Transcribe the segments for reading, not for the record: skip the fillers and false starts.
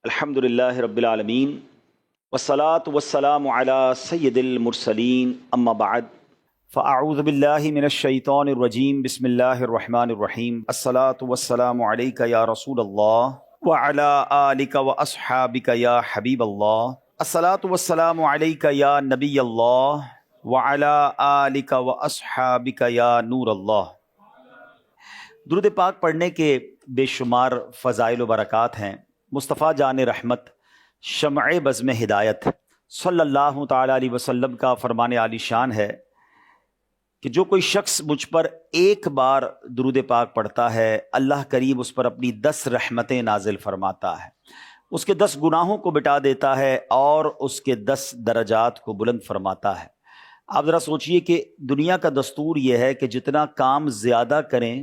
الحمدللہ رب العالمین والصلاة والسلام علی سید المرسلین اما بعد فاعوذ باللہ من الشیطان الرجیم بسم اللہ الرحمن الرحیم الصلاة والسلام علیک یا رسول اللہ وعلی آلک واصحابک یا حبیب اللہ الصلاة والسلام علیک یا نبی اللہ وعلی آلک واصحابک یا نور اللہ۔ درود پاک پڑھنے کے بے شمار فضائل و برکات ہیں۔ مصطفیٰ جان رحمت شمع بزم ہدایت صلی اللہ تعالیٰ علیہ وسلم کا فرمان عالی شان ہے کہ جو کوئی شخص مجھ پر ایک بار درود پاک پڑھتا ہے اللہ کریم اس پر اپنی 10 رحمتیں نازل فرماتا ہے، اس کے 10 گناہوں کو مٹا دیتا ہے اور اس کے 10 درجات کو بلند فرماتا ہے۔ آپ ذرا سوچئے کہ دنیا کا دستور یہ ہے کہ جتنا کام زیادہ کریں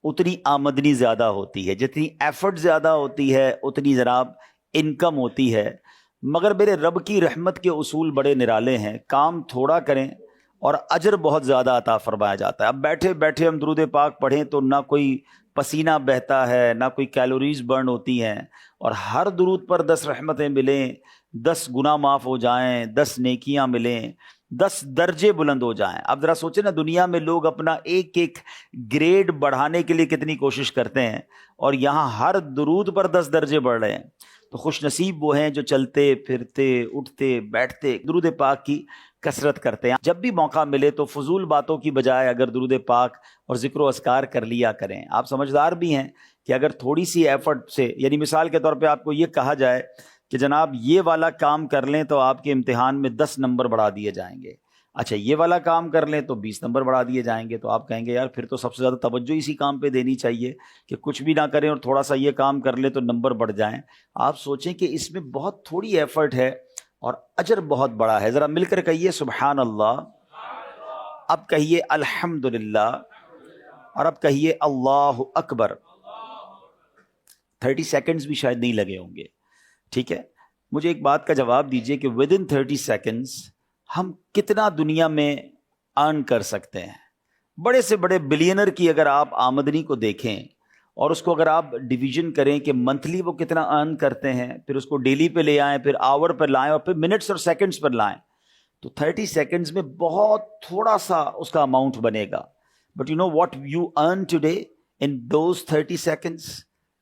اتنی آمدنی زیادہ ہوتی ہے، جتنی ایفرٹ زیادہ ہوتی ہے اتنی جناب انکم ہوتی ہے، مگر میرے رب کی رحمت کے اصول بڑے نرالے ہیں۔ کام تھوڑا کریں اور اجر بہت زیادہ عطا فرمایا جاتا ہے۔ اب بیٹھے بیٹھے ہم درود پاک پڑھیں تو نہ کوئی پسینہ بہتا ہے نہ کوئی کیلوریز برن ہوتی ہیں، اور ہر درود پر 10 رحمتیں ملیں، 10 گناہ معاف ہو جائیں، 10 نیکیاں ملیں، 10 درجے بلند ہو جائیں۔ اب ذرا سوچیں نا، دنیا میں لوگ اپنا ایک ایک گریڈ بڑھانے کے لیے کتنی کوشش کرتے ہیں، اور یہاں ہر درود پر 10 درجے بڑھ رہے ہیں۔ تو خوش نصیب وہ ہیں جو چلتے پھرتے اٹھتے بیٹھتے درود پاک کی کثرت کرتے ہیں۔ جب بھی موقع ملے تو فضول باتوں کی بجائے اگر درود پاک اور ذکر و اذکار کر لیا کریں۔ آپ سمجھدار بھی ہیں کہ اگر تھوڑی سی ایفرٹ سے، یعنی مثال کے طور پہ آپ کو یہ کہا جائے کہ جناب یہ والا کام کر لیں تو آپ کے امتحان میں 10 نمبر بڑھا دیے جائیں گے، اچھا یہ والا کام کر لیں تو 20 نمبر بڑھا دیے جائیں گے، تو آپ کہیں گے یار پھر تو سب سے زیادہ توجہ اسی کام پہ دینی چاہیے کہ کچھ بھی نہ کریں اور تھوڑا سا یہ کام کر لیں تو نمبر بڑھ جائیں۔ آپ سوچیں کہ اس میں بہت تھوڑی ایفرٹ ہے اور اجر بہت بڑا ہے۔ ذرا مل کر کہیے سبحان اللہ، اب کہیے الحمدللہ، اور اب کہیے اللہ اکبر۔ 30 سیکنڈز بھی شاید نہیں لگے ہوں گے، ٹھیک ہے؟ مجھے ایک بات کا جواب دیجئے کہ ودن 30 سیکنڈز ہم کتنا دنیا میں ارن کر سکتے ہیں؟ بڑے سے بڑے بلینر کی اگر آپ آمدنی کو دیکھیں اور اس کو اگر آپ ڈویژن کریں کہ منتھلی وہ کتنا ارن کرتے ہیں، پھر اس کو ڈیلی پہ لے آئیں، پھر آور پر لائیں، اور پھر منٹس اور سیکنڈز پر لائیں، تو 30 سیکنڈز میں بہت تھوڑا سا اس کا اماؤنٹ بنے گا۔ But you know what you earn today in those 30 seconds,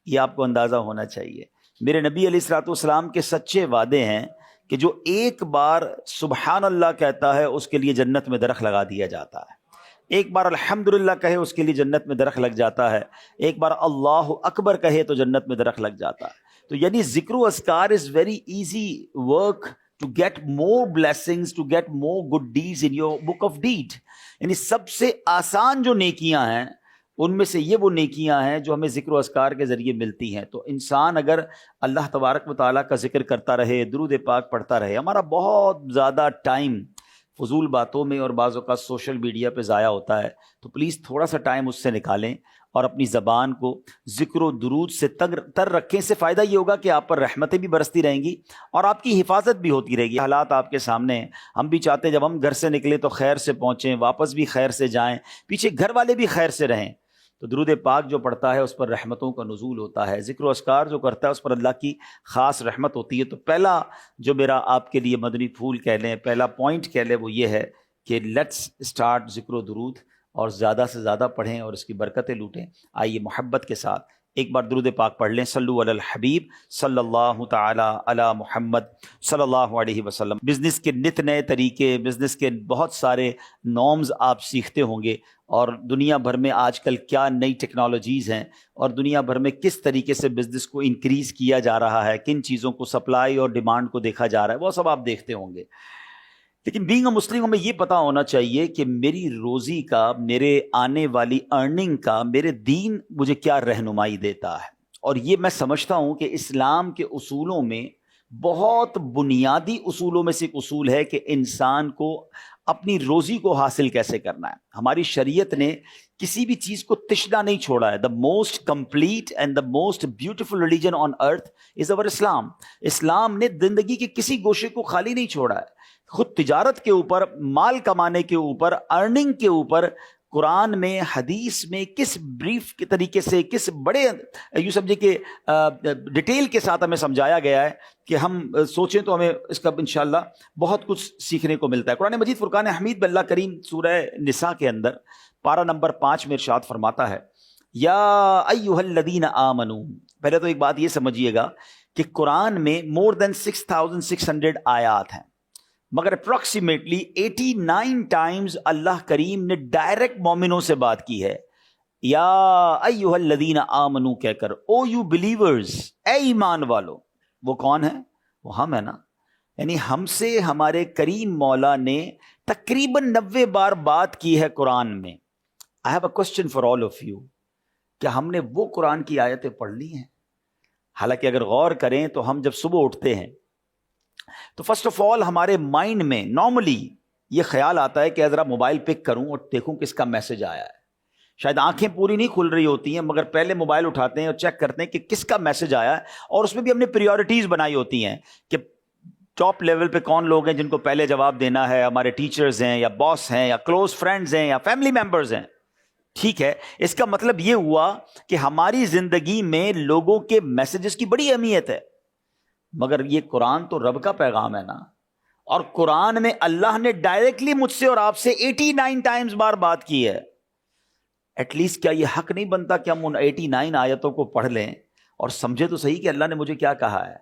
یہ آپ کو اندازہ ہونا چاہیے۔ میرے نبی علیہ الصلوۃ والسلام کے سچے وعدے ہیں کہ جو ایک بار سبحان اللہ کہتا ہے اس کے لیے جنت میں درخت لگا دیا جاتا ہے، ایک بار الحمدللہ کہے اس کے لیے جنت میں درخت لگ جاتا ہے، ایک بار اللہ اکبر کہے تو جنت میں درخت لگ جاتا ہے۔ تو یعنی ذکر و اذکار is very easy work to get more blessings, to get more good deeds in your book of deed. یعنی سب سے آسان جو نیکیاں ہیں ان میں سے یہ وہ نیکیاں ہیں جو ہمیں ذکر و اذکار کے ذریعے ملتی ہیں۔ تو انسان اگر اللہ تبارک و تعالیٰ کا ذکر کرتا رہے، درود پاک پڑھتا رہے، ہمارا بہت زیادہ ٹائم فضول باتوں میں اور بعض اوقات سوشل میڈیا پہ ضائع ہوتا ہے، تو پلیز تھوڑا سا ٹائم اس سے نکالیں اور اپنی زبان کو ذکر و درود سے تر رکھیں۔ سے فائدہ یہ ہوگا کہ آپ پر رحمتیں بھی برستی رہیں گی اور آپ کی حفاظت بھی ہوتی رہے گی۔ حالات آپ کے سامنے ہیں، ہم بھی چاہتے ہیں جب ہم گھر سے نکلیں تو خیر سے پہنچیں، واپس بھی خیر سے جائیں، پیچھے گھر والے بھی خیر سے رہیں۔ تو درود پاک جو پڑھتا ہے اس پر رحمتوں کا نزول ہوتا ہے، ذکر و اذکار جو کرتا ہے اس پر اللہ کی خاص رحمت ہوتی ہے۔ تو پہلا جو میرا آپ کے لیے مدنی پھول کہہ لیں، پہلا پوائنٹ کہہ لیں، وہ یہ ہے کہ لیٹس اسٹارٹ ذکر و درود، اور زیادہ سے زیادہ پڑھیں اور اس کی برکتیں لوٹیں۔ آئیے محبت کے ساتھ ایک بار درود پاک پڑھ لیں۔ صلو علی الحبیب صلی اللہ تعالی علی محمد صلی اللہ علیہ وسلم۔ بزنس کے نت نئے طریقے، بزنس کے بہت سارے نارمز آپ سیکھتے ہوں گے، اور دنیا بھر میں آج کل کیا نئی ٹیکنالوجیز ہیں، اور دنیا بھر میں کس طریقے سے بزنس کو انکریز کیا جا رہا ہے، کن چیزوں کو سپلائی اور ڈیمانڈ کو دیکھا جا رہا ہے، وہ سب آپ دیکھتے ہوں گے۔ لیکن بینگ اے مسلم ہمیں یہ پتہ ہونا چاہیے کہ میری روزی کا، میرے آنے والی ارننگ کا میرے دین مجھے کیا رہنمائی دیتا ہے۔ اور یہ میں سمجھتا ہوں کہ اسلام کے اصولوں میں بہت بنیادی اصولوں میں سے ایک اصول ہے کہ انسان کو اپنی روزی کو حاصل کیسے کرنا ہے۔ ہماری شریعت نے کسی بھی چیز کو تشنا نہیں چھوڑا ہے۔ The most complete and the most beautiful religion on earth is over Islam. اسلام نے زندگی کے کسی گوشے کو خالی نہیں چھوڑا ہے۔ خود تجارت کے اوپر، مال کمانے کے اوپر، ارننگ کے اوپر قرآن میں حدیث میں کس بریف کے طریقے سے, کس بڑے یوں سمجھے کہ ڈیٹیل کے ساتھ ہمیں سمجھایا گیا ہے کہ ہم سوچیں تو ہمیں اس کا انشاءاللہ بہت کچھ سیکھنے کو ملتا ہے. قرآن مجید فرقان حمید میں اللہ کریم سورہ نساء کے اندر پارہ نمبر 5 میں ارشاد فرماتا ہے یا ایھا الذین آمنو. پہلے تو ایک بات یہ سمجھیے گا کہ قرآن میں more than 6600 آیات ہیں, مگر اپروکسیمیٹلی 89 ٹائمز اللہ کریم نے ڈائریکٹ مومنوں سے بات کی ہے. یا ایھا الذین آمنو کہہ کر, او یو بلیورز, اے ایمان والو. وہ کون ہے؟ وہ ہم ہے نا. یعنی ہم سے ہمارے کریم مولا نے تقریباً 90 بار بات کی ہے قرآن میں. I have a question for all of you. کیا ہم نے وہ قرآن کی آیتیں پڑھ لی ہیں؟ حالانکہ اگر غور کریں تو ہم جب صبح اٹھتے ہیں تو فرسٹ آف آل ہمارے مائنڈ میں نارملی یہ خیال آتا ہے کہ ذرا موبائل پک کروں اور دیکھوں کس کا میسج آیا ہے. شاید آنکھیں پوری نہیں کھل رہی ہوتی ہیں, مگر پہلے موبائل اٹھاتے ہیں اور چیک کرتے ہیں کہ کس کا میسج آیا ہے, اور اس میں بھی ہم نے پریورٹیز بنائی ہوتی ہیں کہ ٹاپ لیول پہ کون لوگ ہیں جن کو پہلے جواب دینا ہے, ہمارے ٹیچرز ہیں یا باس ہیں یا کلوز فرینڈز ہیں یا فیملی ممبرز ہیں. ٹھیک ہے, اس کا مطلب یہ ہوا کہ ہماری زندگی میں لوگوں کے میسجز کی بڑی اہمیت ہے. مگر یہ قرآن تو رب کا پیغام ہے نا, اور قرآن میں اللہ نے ڈائریکٹلی مجھ سے اور آپ سے 89 ٹائمز بار بات کی ہے. ایٹ لیسٹ کیا یہ حق نہیں بنتا کہ ہم ان 89 آیتوں کو پڑھ لیں اور سمجھے تو صحیح کہ اللہ نے مجھے کیا کہا ہے؟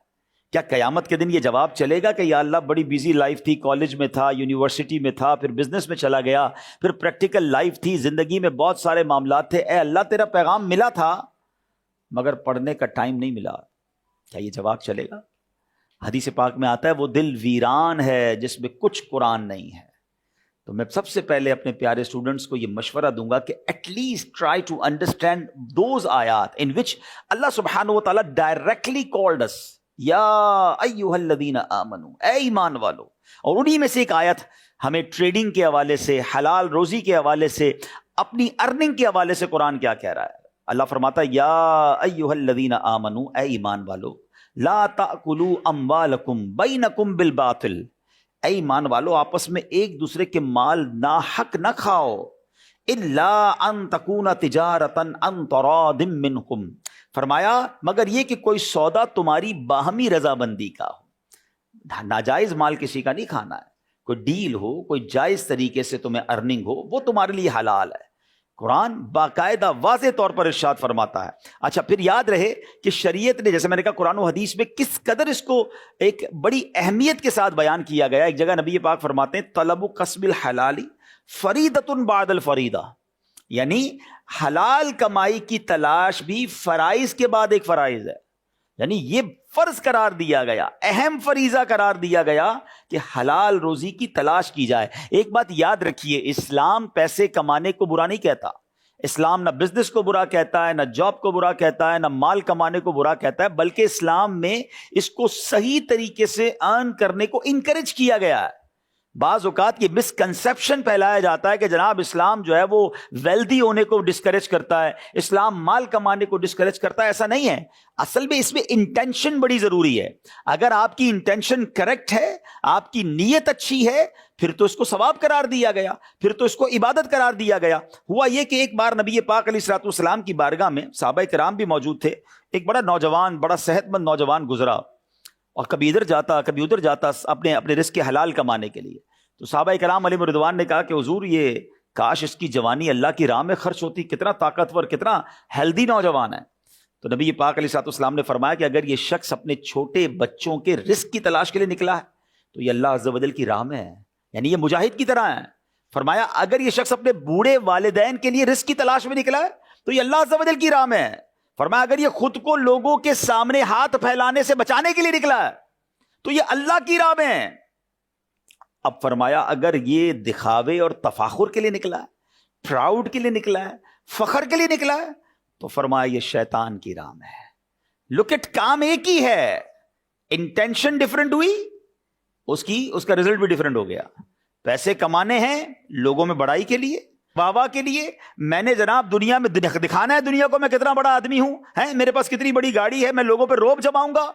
کیا قیامت کے دن یہ جواب چلے گا کہ یا اللہ بڑی بیزی لائف تھی, کالج میں تھا, یونیورسٹی میں تھا, پھر بزنس میں چلا گیا, پھر پریکٹیکل لائف تھی, زندگی میں بہت سارے معاملات تھے, اے اللہ تیرا پیغام ملا تھا مگر پڑھنے کا ٹائم نہیں ملا. کیا یہ جواب چلے گا؟ حدیث پاک میں آتا ہے وہ دل ویران ہے جس میں کچھ قرآن نہیں ہے. تو میں سب سے پہلے اپنے پیارے اسٹوڈنٹس کو یہ مشورہ دوں گا کہ at least try to understand those آیات ان وچ اللہ سبحانہ و تعالیٰ ڈائریکٹلی کالڈ اس یا ایھا الذین آمنو, اے ایمان والو. اور انہی میں سے ایک آیت ہمیں ٹریڈنگ کے حوالے سے, حلال روزی کے حوالے سے, اپنی ارننگ کے حوالے سے قرآن کیا کہہ رہا ہے. اللہ فرماتا ہے یا ایھا الذین آمنو, اے ایمان والو, لا تأکلوا اموالکم بینکم بالباطل, اے ایمان والو آپس میں ایک دوسرے کے مال ناحق نہ کھاؤ, الا ان تکون تجارتا ان تراض منکم, فرمایا مگر یہ کہ کوئی سودا تمہاری باہمی رضامندی کا ہو. ناجائز مال کسی کا نہیں کھانا ہے, کوئی ڈیل ہو, کوئی جائز طریقے سے تمہیں ارننگ ہو, وہ تمہارے لیے حلال ہے. قرآن باقاعدہ واضح طور پر ارشاد فرماتا ہے. اچھا پھر یاد رہے کہ شریعت نے, جیسے میں نے کہا قرآن و حدیث میں کس قدر اس کو ایک بڑی اہمیت کے ساتھ بیان کیا گیا. ایک جگہ نبی پاک فرماتے ہیں طلب کسب الحلال فریضۃ بعد الفریضہ, یعنی حلال کمائی کی تلاش بھی فرائض کے بعد ایک فرائض ہے. یعنی یہ فرض قرار دیا گیا, اہم فریضہ قرار دیا گیا کہ حلال روزی کی تلاش کی جائے. ایک بات یاد رکھیے, اسلام پیسے کمانے کو برا نہیں کہتا. اسلام نہ بزنس کو برا کہتا ہے, نہ جاب کو برا کہتا ہے, نہ مال کمانے کو برا کہتا ہے, بلکہ اسلام میں اس کو صحیح طریقے سے ارن کرنے کو انکریج کیا گیا ہے. بعض اوقات یہ مسکنسیپشن پھیلایا جاتا ہے کہ جناب اسلام جو ہے وہ ویلدی ہونے کو ڈسکریج کرتا ہے, اسلام مال کمانے کو ڈسکریج کرتا ہے. ایسا نہیں ہے. اصل میں اس میں انٹینشن بڑی ضروری ہے. اگر آپ کی انٹینشن کریکٹ ہے, آپ کی نیت اچھی ہے, پھر تو اس کو ثواب قرار دیا گیا, پھر تو اس کو عبادت قرار دیا گیا. ہوا یہ کہ ایک بار نبی پاک علیہ الصلوۃ والسلام کی بارگاہ میں صحابہ کرام بھی موجود تھے. ایک بڑا نوجوان, بڑا صحت مند نوجوان گزرا, اور کبھی ادھر جاتا کبھی ادھر جاتا اپنے رزق حلال کمانے کے لیے. تو صحابہ کرام علیہ رضوان نے کہا کہ حضور یہ کاش اس کی جوانی اللہ کی راہ میں خرچ ہوتی, کتنا طاقتور, کتنا ہیلدی نوجوان ہے. تو نبی پاک علیہ الصلوۃ والسلام نے فرمایا کہ اگر یہ شخص اپنے چھوٹے بچوں کے رزق کی تلاش کے لیے نکلا ہے تو یہ اللہ عز و جل کی راہ میں ہے, یعنی یہ مجاہد کی طرح ہے. فرمایا اگر یہ شخص اپنے بوڑھے والدین کے لیے رزق کی تلاش میں نکلا ہے تو یہ اللہ عز و جل کی راہ میں ہے. فرمایا اگر یہ خود کو لوگوں کے سامنے ہاتھ پھیلانے سے بچانے کے لیے نکلا ہے تو یہ اللہ کی راہ میں ہے. اب فرمایا اگر یہ دکھاوے اور تفاخر کے لیے نکلا ہے, پراؤڈ کے لیے نکلا ہے, فخر کے لیے نکلا ہے, تو فرمایا یہ شیطان کی راہ میں ہے. لک اٹ, کام ایک ہی ہے, انٹینشن ڈیفرنٹ ہوئی, اس کا رزلٹ بھی ڈیفرنٹ ہو گیا. پیسے کمانے ہیں لوگوں میں بڑائی کے لیے, واہ کے لیے, میں نے جناب دنیا میں دکھانا ہے دنیا کو میں کتنا بڑا آدمی ہوں, میرے پاس کتنی بڑی گاڑی ہے, میں لوگوں پہ روب جماؤں گا.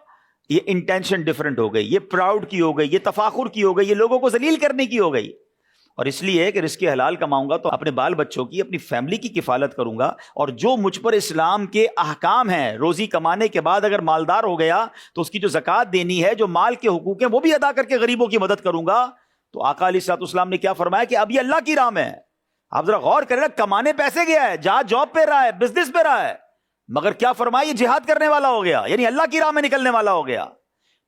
یہ انٹینشن ڈیفرنٹ ہو گئی, یہ پراؤڈ کی ہو گئی, یہ تفاخر کی ہو گئی, یہ لوگوں کو ذلیل کرنے کی ہو گئی. اور اس لیے کہ رزق حلال کماؤں گا تو اپنے بال بچوں کی، اپنی فیملی کی کفالت کروں گا، اور جو مجھ پر اسلام کے احکام ہیں، روزی کمانے کے بعد اگر مالدار ہو گیا تو اس کی جو زکوٰۃ دینی ہے، جو مال کے حقوق ہیں وہ بھی ادا کر کے غریبوں کی مدد کروں گا۔ تو آقا علیہ الصلوۃ والسلام نے کیا فرمایا کہ اب یہ اللہ کی راہ میں ہے۔ آپ ذرا غور کریں نا، کمانے پیسے گیا ہے، جہاں جاب پہ رہا ہے، بزنس پہ رہا ہے، مگر کیا فرمایا؟ یہ جہاد کرنے والا ہو گیا، یعنی اللہ کی راہ میں نکلنے والا ہو گیا۔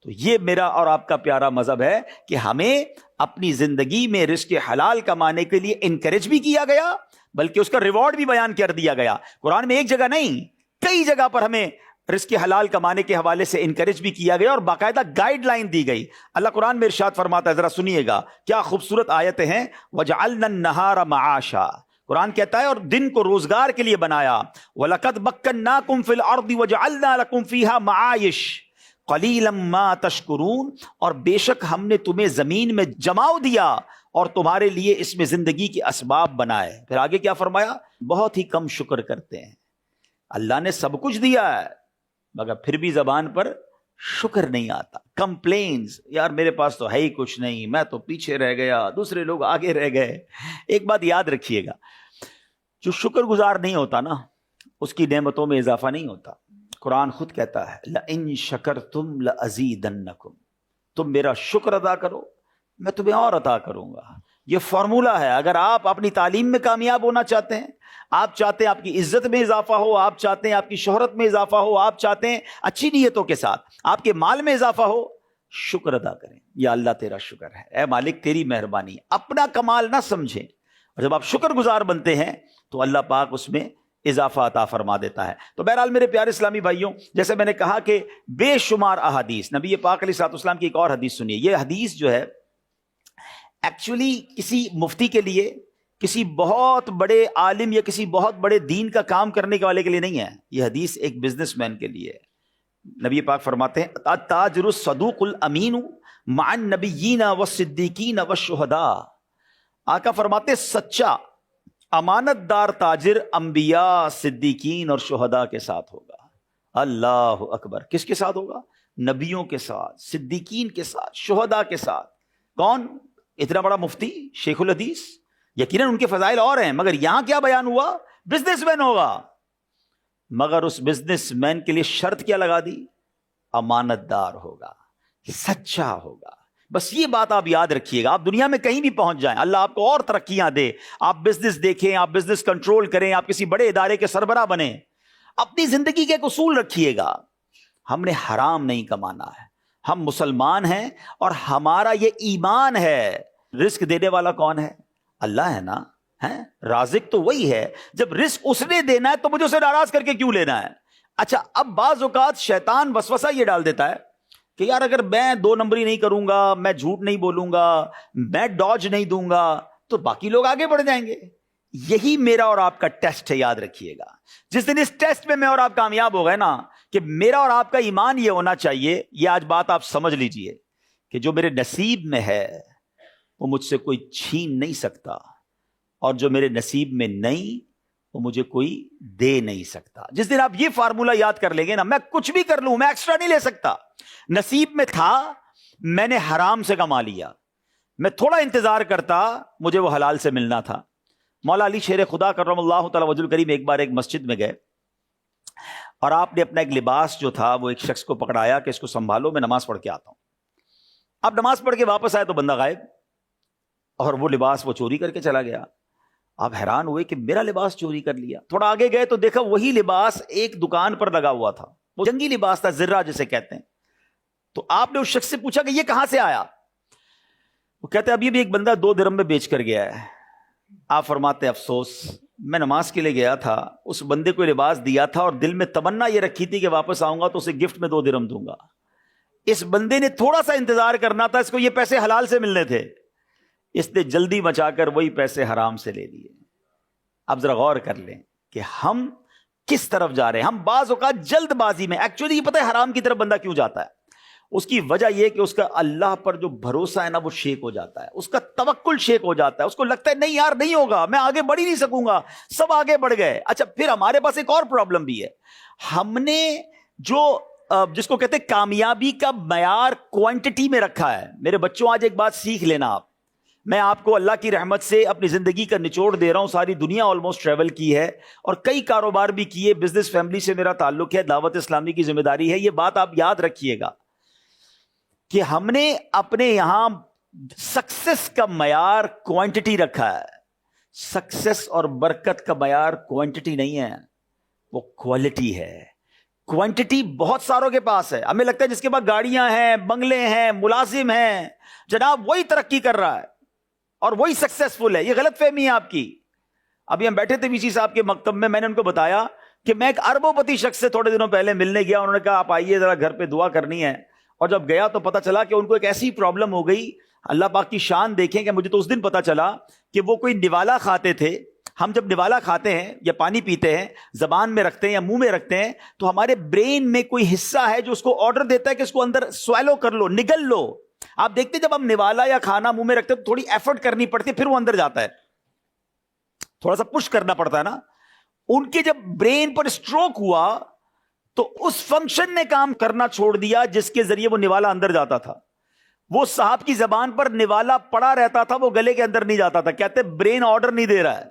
تو یہ میرا اور آپ کا پیارا مذہب ہے کہ ہمیں اپنی زندگی میں رزق حلال کمانے کے لیے انکریج بھی کیا گیا، بلکہ اس کا ریوارڈ بھی بیان کر دیا گیا۔ قرآن میں ایک جگہ نہیں، کئی جگہ پر ہمیں رزق حلال کمانے کے حوالے سے انکریج بھی کیا گیا اور باقاعدہ گائیڈ لائن دی گئی۔ اللہ قرآن میں ارشاد فرماتا ہے، ذرا سنیے گا، کیا خوبصورت آیتیں ہیں۔ وَجَعَلْنَا النَّهَارَ مَعَاشًا، قرآن کہتا ہے اور دن کو روزگار کے لیے بنایا۔ وَلَقَدْ مَكَّنَّاكُمْ فِي الْأَرْضِ وَجَعَلْنَا لَكُمْ فِيهَا مَعَايِشَ قَلِيلًا مَا تَشْكُرُونَ، اور بے شک ہم نے تمہیں زمین میں جماؤ دیا اور تمہارے لیے اس میں زندگی کے اسباب بنائے۔ پھر آگے کیا فرمایا؟ بہت ہی کم شکر کرتے ہیں۔ اللہ نے سب کچھ دیا ہے مگر پھر بھی زبان پر شکر نہیں آتا، کمپلینز، یار میرے پاس تو ہے ہی کچھ نہیں، میں تو پیچھے رہ گیا، دوسرے لوگ آگے رہ گئے۔ ایک بات یاد رکھیے گا، جو شکر گزار نہیں ہوتا نا، اس کی نعمتوں میں اضافہ نہیں ہوتا۔ قرآن خود کہتا ہے لَإِن شَكَرْتُمْ لَأَزِيدَنَّكُمْ، تم میرا شکر ادا کرو میں تمہیں اور عطا کروں گا۔ یہ فارمولہ ہے۔ اگر آپ اپنی تعلیم میں کامیاب ہونا چاہتے ہیں، آپ چاہتے ہیں آپ کی عزت میں اضافہ ہو، آپ چاہتے ہیں آپ کی شہرت میں اضافہ ہو، آپ چاہتے ہیں اچھی نیتوں کے ساتھ آپ کے مال میں اضافہ ہو، شکر ادا کریں۔ یا اللہ تیرا شکر ہے، اے مالک تیری مہربانی، اپنا کمال نہ سمجھیں، اور جب آپ شکر گزار بنتے ہیں تو اللہ پاک اس میں اضافہ عطا فرما دیتا ہے۔ تو بہرحال میرے پیارے اسلامی بھائیوں، جیسے میں نے کہا کہ بے شمار احادیث، نبی پاک علیہ الصلوۃ والسلام کی ایک اور حدیث سنیے۔ یہ حدیث جو ہے ایکچولی کسی مفتی کے لیے، کسی بہت بڑے عالم یا کسی بہت بڑے دین کا کام کرنے کے والے کے لیے نہیں ہے، یہ حدیث ایک بزنس مین کے لیے ہے۔ نبی پاک فرماتے ہیں التاجر الصدوق الامین مع النبیین والصدیقین والشہداء، آقا فرماتے سچا امانت دار تاجر انبیاء، صدیقین اور شہداء کے ساتھ ہوگا۔ اللہ اکبر، کس کے ساتھ ہوگا؟ نبیوں کے ساتھ، صدیقین کے ساتھ، شہداء کے ساتھ۔ کون؟ اتنا بڑا مفتی، شیخ الحدیث، یقیناً ان کے فضائل اور ہیں، مگر یہاں کیا بیان ہوا؟ بزنس مین ہوگا، مگر اس بزنس مین کے لیے شرط کیا لگا دی؟ امانت دار ہوگا، سچا ہوگا۔ بس یہ بات آپ یاد رکھیے گا، آپ دنیا میں کہیں بھی پہنچ جائیں، اللہ آپ کو اور ترقیاں دے، آپ بزنس دیکھیں، آپ بزنس کنٹرول کریں، آپ کسی بڑے ادارے کے سربراہ بنیں، اپنی زندگی کے ایک اصول رکھیے گا، ہم نے حرام نہیں کمانا ہے، ہم مسلمان ہیں اور ہمارا یہ ایمان ہے۔ رزق دینے والا کون ہے؟ اللہ ہے نا، ہے رازق تو وہی ہے۔ جب رزق اس نے دینا ہے تو مجھے اسے ناراض کر کے کیوں لینا ہے؟ اچھا، اب بعض اوقات شیطان وسوسہ یہ ڈال دیتا ہے کہ یار اگر میں 2 نمبری نہیں کروں گا، میں جھوٹ نہیں بولوں گا، میں ڈاج نہیں دوں گا تو باقی لوگ آگے بڑھ جائیں گے۔ یہی میرا اور آپ کا ٹیسٹ ہے، یاد رکھیے گا۔ جس دن اس ٹیسٹ میں اور آپ کامیاب ہو گئے نا، کہ میرا اور آپ کا ایمان یہ ہونا چاہیے، یہ آج بات آپ سمجھ لیجئے کہ جو میرے نصیب میں ہے وہ مجھ سے کوئی چھین نہیں سکتا، اور جو میرے نصیب میں نہیں وہ مجھے کوئی دے نہیں سکتا۔ جس دن آپ یہ فارمولہ یاد کر لیں گے نا، میں کچھ بھی کر لوں، میں ایکسٹرا نہیں لے سکتا، نصیب میں تھا میں نے حرام سے کما لیا، میں تھوڑا انتظار کرتا مجھے وہ حلال سے ملنا تھا۔ مولا علی شیر خدا کرم اللہ تعالی وجہ الکریم ایک بار ایک مسجد میں گئے اور آپ نے اپنا ایک لباس جو تھا وہ ایک شخص کو پکڑایا کہ اس کو سنبھالو، میں نماز پڑھ کے آتا ہوں۔ اب نماز پڑھ کے واپس آئے تو بندہ غائب، اور وہ لباس وہ چوری کر کے چلا گیا۔ آپ حیران ہوئے کہ میرا لباس چوری کر لیا۔ تھوڑا آگے گئے تو دیکھا وہی لباس ایک دکان پر لگا ہوا تھا، وہ جنگی لباس تھا، زرہ جسے کہتے ہیں۔ تو آپ نے اس شخص سے پوچھا کہ یہ کہاں سے آیا؟ وہ کہتے ہیں ابھی بھی ایک بندہ 2 درہم میں بیچ کر گیا ہے۔ آپ فرماتے افسوس، میں نماز کے لیے گیا تھا، اس بندے کو لباس دیا تھا اور دل میں تمنا یہ رکھی تھی کہ واپس آؤں گا تو اسے گفٹ میں 2 درہم دوں گا۔ اس بندے نے تھوڑا سا انتظار کرنا تھا، اس کو یہ پیسے حلال سے ملنے تھے، اس نے جلدی مچا کر وہی پیسے حرام سے لے لیے۔ اب ذرا غور کر لیں کہ ہم کس طرف جا رہے ہیں۔ ہم بعض اوقات جلد بازی میں، ایکچولی یہ پتہ ہے حرام کی طرف بندہ کیوں جاتا ہے؟ اس کی وجہ یہ کہ اس کا اللہ پر جو بھروسہ ہے نا وہ شیک ہو جاتا ہے، اس کا توکل شیک ہو جاتا ہے، اس کو لگتا ہے نہیں یار نہیں ہوگا، میں آگے بڑھ ہی نہیں سکوں گا، سب آگے بڑھ گئے۔ اچھا، پھر ہمارے پاس ایک اور پرابلم بھی ہے، ہم نے جو جس کو کہتے ہیں کامیابی کا معیار کوانٹٹی میں رکھا ہے۔ میرے بچوں آج ایک بات سیکھ لینا آپ، میں آپ کو اللہ کی رحمت سے اپنی زندگی کا نچوڑ دے رہا ہوں. ساری دنیا آلموسٹ ٹریول کی ہے اور کئی کاروبار بھی کیے. بزنس فیملی سے میرا تعلق ہے, دعوت اسلامی کی ذمہ داری ہے. یہ بات آپ یاد رکھیے گا کہ ہم نے اپنے یہاں سکسس کا معیار کوانٹٹی رکھا ہے. سکسس اور برکت کا معیار کوانٹٹی نہیں ہے, وہ کوالٹی ہے. کوانٹٹی بہت ساروں کے پاس ہے. ہمیں لگتا ہے جس کے پاس گاڑیاں ہیں, بنگلے ہیں, ملازم ہیں, جناب وہی ترقی کر رہا ہے اور وہی سکسیسفل ہے. یہ غلط فہمی ہے آپ کی. ابھی ہم بیٹھے تھے وی سی صاحب کے مکتب میں نے ان کو بتایا کہ میں ایک اربوں پتی شخص سے تھوڑے دنوں پہلے ملنے گیا. انہوں نے کہا آپ آئیے ذرا گھر پہ دعا کرنی ہے. اور جب گیا تو پتا چلا کہ ان کو ایک ایسی پرابلم ہو گئی. اللہ پاک کی شان دیکھیں کہ مجھے تو اس دن پتا چلا کہ وہ کوئی نوالا کھاتے تھے. ہم جب نوالا کھاتے ہیں یا پانی پیتے ہیں, زبان میں رکھتے ہیں یا منہ میں رکھتے ہیں, تو ہمارے برین میں کوئی حصہ ہے جو اس کو آرڈر دیتا ہے کہ اس کو اندر سویلو کر لو, نگل لو. آپ دیکھتے جب ہم نوالا یا کھانا منہ میں رکھتے ہیں تو تھوڑی ایفرٹ کرنی پڑتی ہے, پھر وہ اندر جاتا ہے, تھوڑا سا پش کرنا پڑتا ہے نا. ان کے جب برین پر اسٹروک ہوا تو اس فنکشن نے کام کرنا چھوڑ دیا جس کے ذریعے وہ نوالا اندر جاتا تھا. وہ صاحب کی زبان پر نوالا پڑا رہتا تھا, وہ گلے کے اندر نہیں جاتا تھا. کہتے برین آرڈر نہیں دے رہا ہے.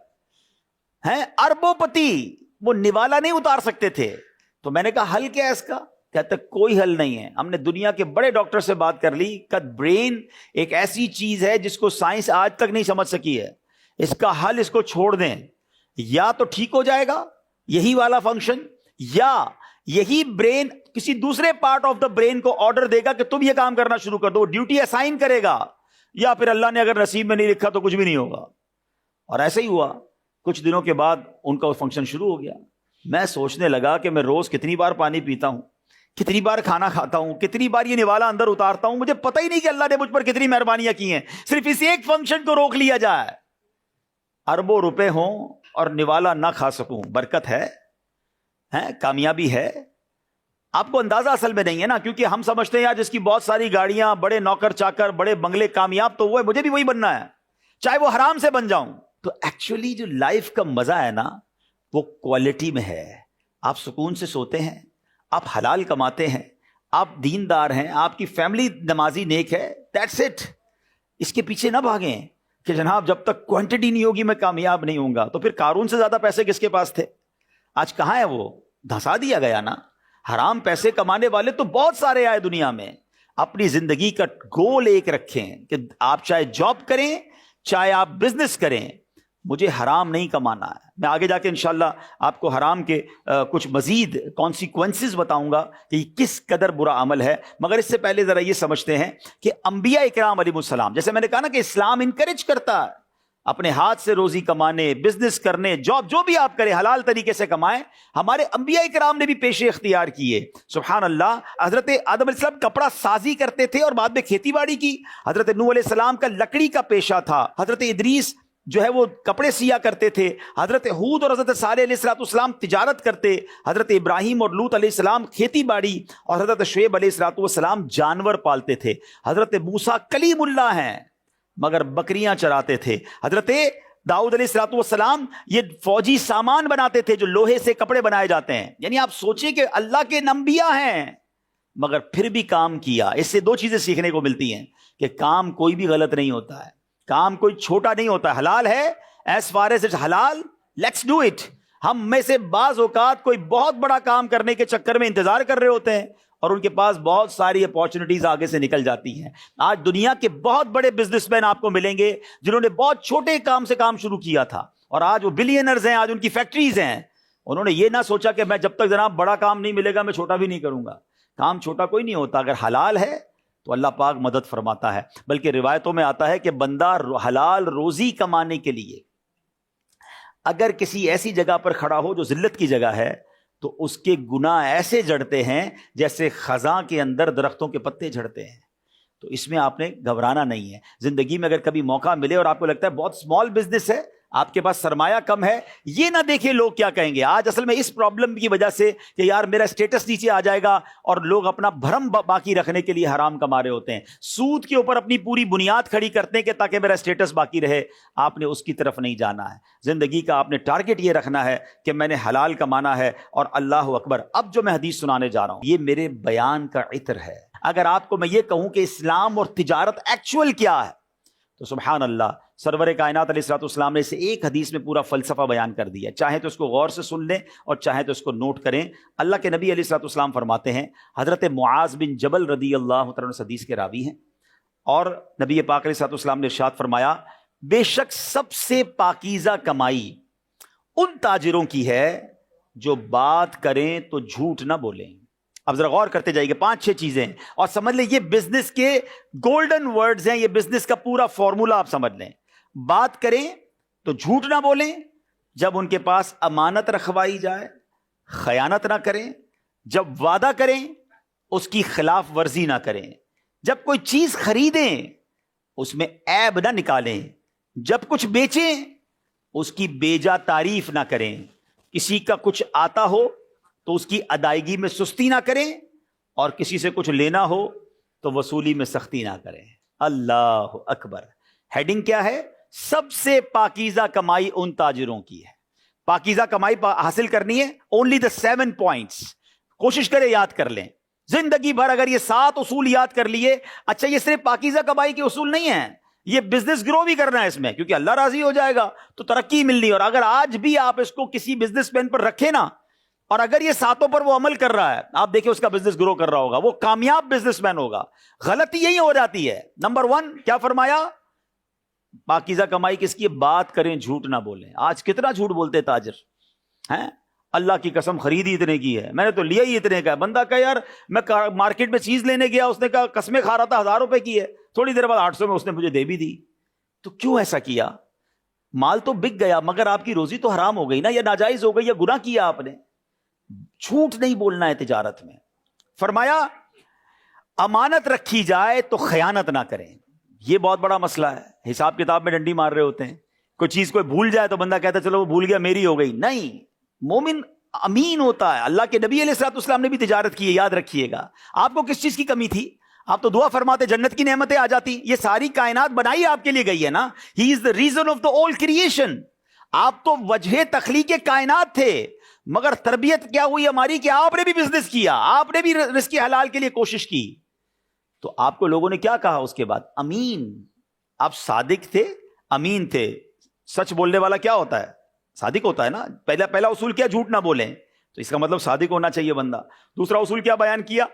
اربوں پتی وہ نوالا نہیں اتار سکتے تھے. تو میں نے کہا حل کیا ہے اس کا؟ کہتے کوئی حل نہیں ہے. ہم نے دنیا کے بڑے ڈاکٹر سے بات کر لی کہ برین ایک ایسی چیز ہے جس کو سائنس آج تک نہیں سمجھ سکی ہے. اس کا حل اس کو چھوڑ دیں, یا تو ٹھیک ہو جائے گا یہی والا فنکشن, یا یہی برین کسی دوسرے پارٹ آف دا برین کو آرڈر دے گا کہ تم یہ کام کرنا شروع کر دو, ڈیوٹی اسائن کرے گا, یا پھر اللہ نے اگر نصیب میں نہیں لکھا تو کچھ بھی نہیں ہوگا. اور ایسے ہی ہوا. کچھ دنوں کے بعد ان کا فنکشن شروع ہو گیا. میں سوچنے لگا کہ میں روز کتنی بار پانی پیتا ہوں, کتنی بار کھانا کھاتا ہوں, کتنی بار یہ نوالا اندر اتارتا ہوں, مجھے پتہ ہی نہیں کہ اللہ نے مجھ پر کتنی مہربانیاں کی ہیں. صرف اس ایک فنکشن کو روک لیا جائے, اربوں روپے ہوں اور نوالا نہ کھا سکوں. برکت ہے, کامیابی ہے. آپ کو اندازہ اصل میں نہیں ہے نا, کیونکہ ہم سمجھتے ہیں یار جس کی بہت ساری گاڑیاں, بڑے نوکر چاکر, بڑے بنگلے, کامیاب تو وہ ہے, مجھے بھی وہی بننا ہے چاہے وہ حرام سے بن جاؤں. تو ایکچولی جو لائف کا مزہ ہے نا وہ کوالٹی میں ہے. آپ سکون سے سوتے ہیں, آپ حلال کماتے ہیں, آپ دیندار ہیں, آپ کی فیملی نمازی نیک ہے, دیٹس اٹ. اس کے پیچھے نہ بھاگیں کہ جناب جب تک کوانٹٹی نہیں ہوگی میں کامیاب نہیں ہوں گا. تو پھر قارون سے زیادہ پیسے کس کے پاس تھے؟ آج کہاں ہے وہ؟ دھسا دیا گیا نا. حرام پیسے کمانے والے تو بہت سارے آئے دنیا میں. اپنی زندگی کا گول ایک رکھیں کہ آپ چاہے جاب کریں چاہے آپ بزنس کریں, مجھے حرام نہیں کمانا ہے. میں آگے جا کے انشاءاللہ آپ کو حرام کے کچھ مزید کانسیکوینسز بتاؤں گا کہ یہ کس قدر برا عمل ہے. مگر اس سے پہلے ذرا یہ سمجھتے ہیں کہ انبیاء اکرام علیہ السلام, جیسے میں نے کہا نا کہ اسلام انکریج کرتا ہے اپنے ہاتھ سے روزی کمانے, بزنس کرنے, جاب جو بھی آپ کریں حلال طریقے سے کمائیں. ہمارے انبیاء اکرام نے بھی پیشے اختیار کیے. سبحان اللہ. حضرت آدم علیہ السلام کپڑا سازی کرتے تھے اور بعد میں کھیتی باڑی کی. حضرت نوح علیہ السلام کا لکڑی کا پیشہ تھا. حضرت ادریس جو ہے وہ کپڑے سیا کرتے تھے. حضرت ہود اور حضرت صالح علیہ السلام تجارت کرتے. حضرت ابراہیم اور لوط علیہ السلام کھیتی باڑی, اور حضرت شعیب علیہ السلام جانور پالتے تھے. حضرت موسیٰ کلیم اللہ ہیں مگر بکریاں چراتے تھے. حضرت داؤد علیہ السلام یہ فوجی سامان بناتے تھے جو لوہے سے کپڑے بنائے جاتے ہیں. یعنی آپ سوچیں کہ اللہ کے انبیاء ہیں مگر پھر بھی کام کیا. اس سے دو چیزیں سیکھنے کو ملتی ہیں کہ کام کوئی بھی غلط نہیں ہوتا ہے, کام کوئی چھوٹا نہیں ہوتا ہے. حلال ہے, ایز فار ایز اٹس حلال لیٹس ڈو اٹ. ہم میں سے بعض اوقات کوئی بہت بڑا کام کرنے کے چکر میں انتظار کر رہے ہوتے ہیں اور ان کے پاس بہت ساری اپارچونٹیز آگے سے نکل جاتی ہیں. آج دنیا کے بہت بڑے بزنس مین آپ کو ملیں گے جنہوں نے بہت چھوٹے کام سے کام شروع کیا تھا اور آج وہ بلینرز ہیں, آج ان کی فیکٹریز ہیں. انہوں نے یہ نہ سوچا کہ میں جب تک جناب بڑا کام نہیں ملے گا میں چھوٹا بھی نہیں کروں گا. کام چھوٹا کوئی نہیں ہوتا, اگر حلال ہے تو اللہ پاک مدد فرماتا ہے. بلکہ روایتوں میں آتا ہے کہ بندہ حلال روزی کمانے کے لیے اگر کسی ایسی جگہ پر کھڑا ہو جو ذلت کی جگہ ہے تو اس کے گناہ ایسے جڑتے ہیں جیسے خزاں کے اندر درختوں کے پتے جھڑتے ہیں. تو اس میں آپ نے گھبرانا نہیں ہے. زندگی میں اگر کبھی موقع ملے اور آپ کو لگتا ہے بہت اسمال بزنس ہے, آپ کے پاس سرمایہ کم ہے, یہ نہ دیکھیں لوگ کیا کہیں گے. آج اصل میں اس پرابلم کی وجہ سے کہ یار میرا اسٹیٹس نیچے آ جائے گا, اور لوگ اپنا بھرم باقی رکھنے کے لیے حرام کما رہے ہوتے ہیں. سود کے اوپر اپنی پوری بنیاد کھڑی کرتے ہیں کہ تاکہ میرا اسٹیٹس باقی رہے. آپ نے اس کی طرف نہیں جانا ہے. زندگی کا آپ نے ٹارگٹ یہ رکھنا ہے کہ میں نے حلال کمانا ہے. اور اللہ اکبر, اب جو میں حدیث سنانے جا رہا ہوں یہ میرے بیان کا عطر ہے. اگر آپ کو میں یہ کہوں کہ اسلام اور تجارت ایکچوئل کیا ہے تو سبحان اللہ، سرور کائنات علیہ الصلوۃ والسلام نے اسے ایک حدیث میں پورا فلسفہ بیان کر دیا. چاہے تو اس کو غور سے سن لیں اور چاہے تو اس کو نوٹ کریں. اللہ کے نبی علیہ الصلوۃ والسلام فرماتے ہیں، حضرت معاذ بن جبل رضی اللہ تعالیٰ عنہ حدیث کے راوی ہیں، اور نبی پاک علیہ الصلوۃ والسلام نے ارشاد فرمایا، بے شک سب سے پاکیزہ کمائی ان تاجروں کی ہے جو بات کریں تو جھوٹ نہ بولیں. اب ذرا غور کرتے جائیے، 5-6 چیزیں ہیں اور سمجھ لیں یہ بزنس کے گولڈن ورڈز ہیں، یہ بزنس کا پورا فارمولا آپ سمجھ لیں. بات کریں تو جھوٹ نہ بولیں، جب ان کے پاس امانت رکھوائی جائے خیانت نہ کریں، جب وعدہ کریں اس کی خلاف ورزی نہ کریں، جب کوئی چیز خریدیں اس میں عیب نہ نکالیں، جب کچھ بیچیں اس کی بیجا تعریف نہ کریں، کسی کا کچھ آتا ہو تو اس کی ادائیگی میں سستی نہ کریں، اور کسی سے کچھ لینا ہو تو وصولی میں سختی نہ کریں. اللہ اکبر. ہیڈنگ کیا ہے؟ سب سے پاکیزہ کمائی ان تاجروں کی ہے. پاکیزہ کمائی حاصل کرنی ہے، اونلی دا 7 پوائنٹس. کوشش کریں یاد کر لیں زندگی بھر. اگر یہ 7 اصول یاد کر لیے، اچھا یہ صرف پاکیزہ کمائی کے اصول نہیں ہیں، یہ بزنس گرو بھی کرنا ہے اس میں، کیونکہ اللہ راضی ہو جائے گا تو ترقی ملنی. اور اگر آج بھی آپ اس کو کسی بزنس مین پر رکھے نا، اور اگر یہ 7 پر وہ عمل کر رہا ہے، آپ دیکھیں اس کا بزنس گرو کر رہا ہوگا، وہ کامیاب بزنس مین ہوگا. غلطی یہی ہو جاتی ہے. نمبر 1 کیا فرمایا؟ پاکیزہ کمائی کس کی؟ بات کریں جھوٹ نہ بولیں. آج کتنا جھوٹ بولتے تاجر ہیں. اللہ کی قسم خرید ہی اتنے کی ہے، میں نے تو لیا ہی اتنے کا ہے. بندہ کہا یار میں مارکیٹ میں چیز لینے گیا، اس نے کہا قسمیں کھا رہا تھا 1000 روپے کی ہے، تھوڑی دیر بعد 800 میں اس نے مجھے دے بھی دی. تو کیوں ایسا کیا؟ مال تو بک گیا مگر آپ کی روزی تو حرام ہو گئی نا، یا ناجائز ہو گئی، یا گناہ کیا آپ نے. جھوٹ نہیں بولنا ہے تجارت میں. فرمایا امانت رکھی جائے تو خیانت نہ کریں. یہ بہت بڑا مسئلہ ہے. حساب کتاب میں ڈنڈی مار رہے ہوتے ہیں، کوئی چیز کوئی بھول جائے تو بندہ کہتا ہے چلو وہ بھول گیا میری ہو گئی. نہیں، مومن امین ہوتا ہے. اللہ کے نبی علیہ الصلوۃ والسلام نے بھی تجارت کی ہے، یاد رکھیے گا. آپ کو کس چیز کی کمی تھی؟ آپ تو دعا فرماتے جنت کی نعمتیں آ جاتی. یہ ساری کائنات بنائی آپ کے لیے گئی ہے نا. He is the reason of the all creation. آپ تو وجہ تخلیق کائنات تھے، مگر تربیت کیا ہوئی ہماری کہ آپ نے بھی بزنس کیا، آپ نے بھی رزق حلال کے لیے کوشش کی. تو آپ کو لوگوں نے کیا کہا اس کے بعد؟ امین. آپ صادق تھے، امین تھے. سچ بولنے والا کیا ہوتا ہے؟ صادق ہوتا ہے نا. پہلا اصول کیا؟ جھوٹ نہ بولیں. تو اس کا مطلب صادق ہونا چاہیے بندہ. دوسرا اصول کیا بیان کیا؟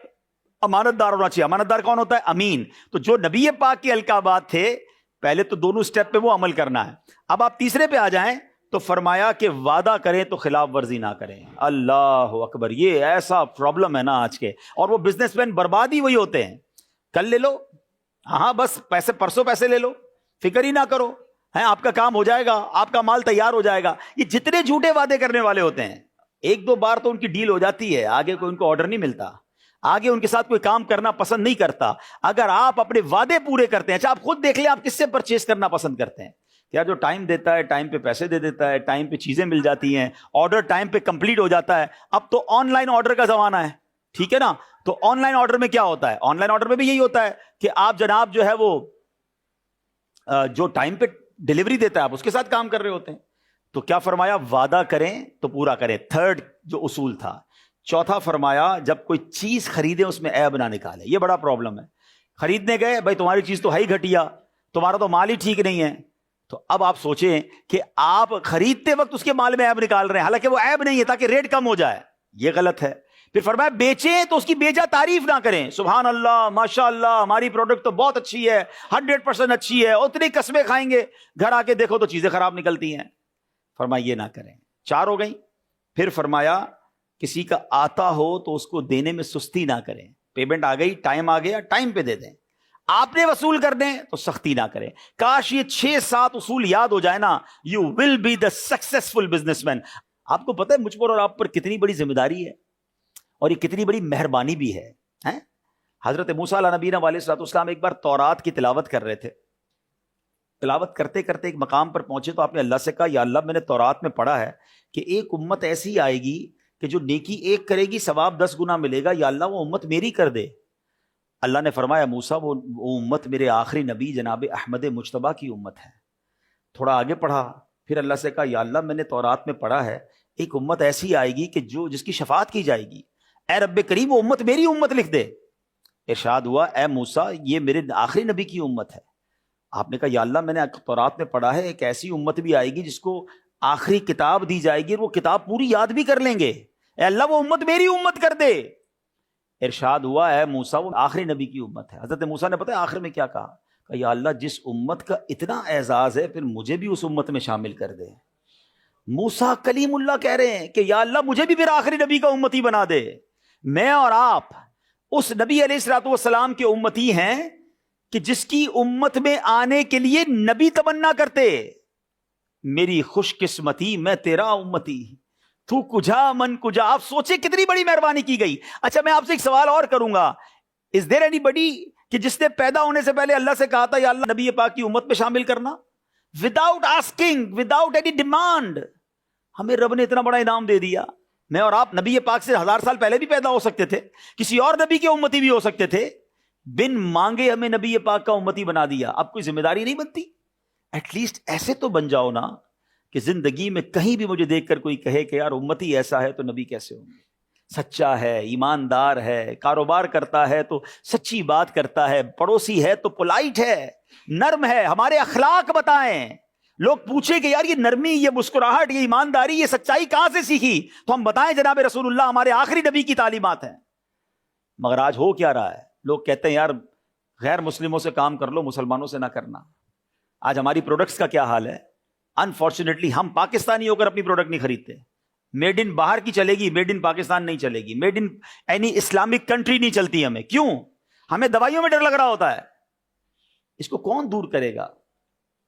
امانت دار ہونا چاہیے. امانت دار کون ہوتا ہے؟ امین. تو جو نبی پاک کے القابات تھے، پہلے تو دونوں سٹیپ پہ وہ عمل کرنا ہے. اب آپ تیسرے پہ آ جائیں تو فرمایا کہ وعدہ کریں تو خلاف ورزی نہ کریں. اللہ اکبر. یہ ایسا پرابلم ہے نا آج کے، اور وہ بزنس مین برباد ہی وہی ہوتے ہیں. کل لے لو، ہاں بس پیسے پرسوں پیسے لے لو، فکر ہی نہ کرو، آپ کا کام ہو جائے گا، آپ کا مال تیار ہو جائے گا. یہ جتنے جھوٹے وعدے کرنے والے ہوتے ہیں، 1-2 بار تو ان کی ڈیل ہو جاتی ہے، آگے کوئی ان کو آرڈر نہیں ملتا، آگے ان کے ساتھ کوئی کام کرنا پسند نہیں کرتا. اگر آپ اپنے وعدے پورے کرتے ہیں، اچھا آپ خود دیکھ لیں آپ کس سے پرچیز کرنا پسند کرتے ہیں. کیا جو ٹائم دیتا ہے، ٹائم پہ پیسے دے دیتا ہے، ٹائم پہ چیزیں مل جاتی ہیں، آرڈر ٹائم پہ کمپلیٹ ہو جاتا ہے. اب تو آن لائن آرڈر کا زمانہ ہے، ٹھیک ہے نا. تو آن لائن آرڈر میں کیا ہوتا ہے؟ آن لائن آرڈر میں بھی یہی ہوتا ہے کہ آپ جناب جو ہے وہ جو ٹائم پہ ڈلیوری دیتا ہے آپ اس کے ساتھ کام کر رہے ہوتے ہیں. تو کیا فرمایا؟ وعدہ کریں تو پورا کریں. 3rd جو اصول تھا. 4تھا فرمایا جب کوئی چیز خریدیں اس میں عیب نہ نکالیں. یہ بڑا پرابلم ہے. خریدنے گئے، بھائی تمہاری چیز تو ہے ہی گھٹیا، تمہارا تو مال ہی ٹھیک نہیں ہے. تو اب آپ سوچیں کہ آپ خریدتے وقت اس کے مال میں عیب نکال رہے ہیں، حالانکہ وہ عیب نہیں ہے تاکہ ریٹ کم ہو جائے. یہ غلط ہے. پھر فرمایا بیچیں تو اس کی بیجا تعریف نہ کریں. سبحان اللہ، ماشاء اللہ، ہماری پروڈکٹ تو بہت اچھی ہے، 100% اچھی ہے، اتنی قسمیں کھائیں گے، گھر آ کے دیکھو تو چیزیں خراب نکلتی ہیں. فرمایا یہ نہ کریں. 4 ہو گئی. پھر فرمایا کسی کا آتا ہو تو اس کو دینے میں سستی نہ کریں. پیمنٹ آ گئی، ٹائم آ گیا، ٹائم پہ دے دیں. آپ نے وصول کر دیں تو سختی نہ کریں. کاش یہ 6-7 اصول یاد ہو جائے نا. You will be the successful business man. آپ کو پتہ ہے مجھ پر اور آپ پر کتنی بڑی ذمہ داری ہے اور یہ کتنی بڑی مہربانی بھی ہے. حضرت موسیٰ علیہ نبینا علیہ الصلوۃ والسلام ایک بار تورات کی تلاوت کر رہے تھے. تلاوت کرتے کرتے ایک مقام پر پہنچے تو آپ نے اللہ سے کہا یا اللہ میں نے تورات میں پڑھا ہے کہ ایک امت ایسی آئے گی کہ جو نیکی ایک کرے گی ثواب 10 گنا ملے گا، یا اللہ وہ امت میری کر دے. اللہ نے فرمایا موسیٰ وہ امت میرے آخری نبی جناب احمد مجتبیٰ کی امت ہے. تھوڑا آگے پڑھا، پھر اللہ سے کہا یا اللہ میں نے تورات میں پڑھا ہے ایک امت ایسی آئے گی کہ جس کی شفاعت کی جائے گی، اے رب کریم وہ امت میری امت لکھ دے. ارشاد ہوا اے موسیٰ یہ میرے آخری نبی کی امت ہے. آپ نے کہا یا اللہ میں نے تورات میں پڑھا ہے ایک ایسی امت بھی آئے گی جس کو آخری کتاب دی جائے گی اور وہ کتاب پوری یاد بھی کر لیں گے، اے اللہ وہ امت میری امت کر دے۔ ارشاد ہوا ہے موسیٰ وہ آخری نبی کی امت ہے۔ حضرت موسیٰ نے پتہ ہے آخر میں کیا کہا کہ یا اللہ جس امت کا اتنا اعزاز ہے پھر مجھے بھی اس امت میں شامل کر دے۔ موسیٰ کلیم اللہ کہہ رہے ہیں کہ یا اللہ مجھے بھی پھر آخری نبی کا امتی بنا دے۔ میں اور آپ اس نبی علیہ الصلوۃ والسلام کے امتی ہیں کہ جس کی امت میں آنے کے لیے نبی تمنا کرتے، میری خوش قسمتی میں تیرا امتی، تو کجا من کجا۔ آپ سوچیں کتنی بڑی مہربانی کی گئی۔ اچھا میں آپ سے ایک سوال اور کروں گا، از دیر اینی بڈی کہ جس نے پیدا ہونے سے پہلے اللہ سے کہا تھا یا اللہ نبی پاک کی امت میں شامل کرنا، without asking, without any demand? ہمیں رب نے اتنا بڑا انعام دے دیا۔ میں اور آپ نبی پاک سے 1000 سال پہلے بھی پیدا ہو سکتے تھے، کسی اور نبی کے امتی بھی ہو سکتے تھے، بن مانگے ہمیں نبی پاک کا امتی بنا دیا۔ اب کوئی ذمہ داری نہیں بنتی؟ ایٹ لیسٹ ایسے تو بن جاؤ نا کہ زندگی میں کہیں بھی مجھے دیکھ کر کوئی کہے کہ یار امتی ایسا ہے تو نبی کیسے ہوں گے؟ سچا ہے، ایماندار ہے، کاروبار کرتا ہے تو سچی بات کرتا ہے، پڑوسی ہے تو پولائٹ ہے، نرم ہے۔ ہمارے اخلاق بتائیں، لوگ پوچھیں کہ یار یہ نرمی، یہ مسکراہٹ، یہ ایمانداری، یہ سچائی کہاں سے سیکھی؟ تو ہم بتائیں جناب رسول اللہ ہمارے آخری نبی کی تعلیمات ہیں۔ مگر آج ہو کیا رہا ہے؟ لوگ کہتے ہیں یار غیر مسلموں سے کام کر لو، مسلمانوں سے نہ کرنا۔ آج ہماری پروڈکٹس کا کیا حال ہے؟ انفارچونیٹلی ہم پاکستانی ہو کر اپنی پروڈکٹ نہیں خریدتے۔ میڈ ان باہر کی چلے گی، میڈ ان پاکستان نہیں چلے گی، made in any Islamic country نہیں چلتی ہمیں۔ کیوں؟ ہمیں دوائیوں میں ڈر لگ رہا ہوتا ہے۔ اس کو کون دور کرے گا؟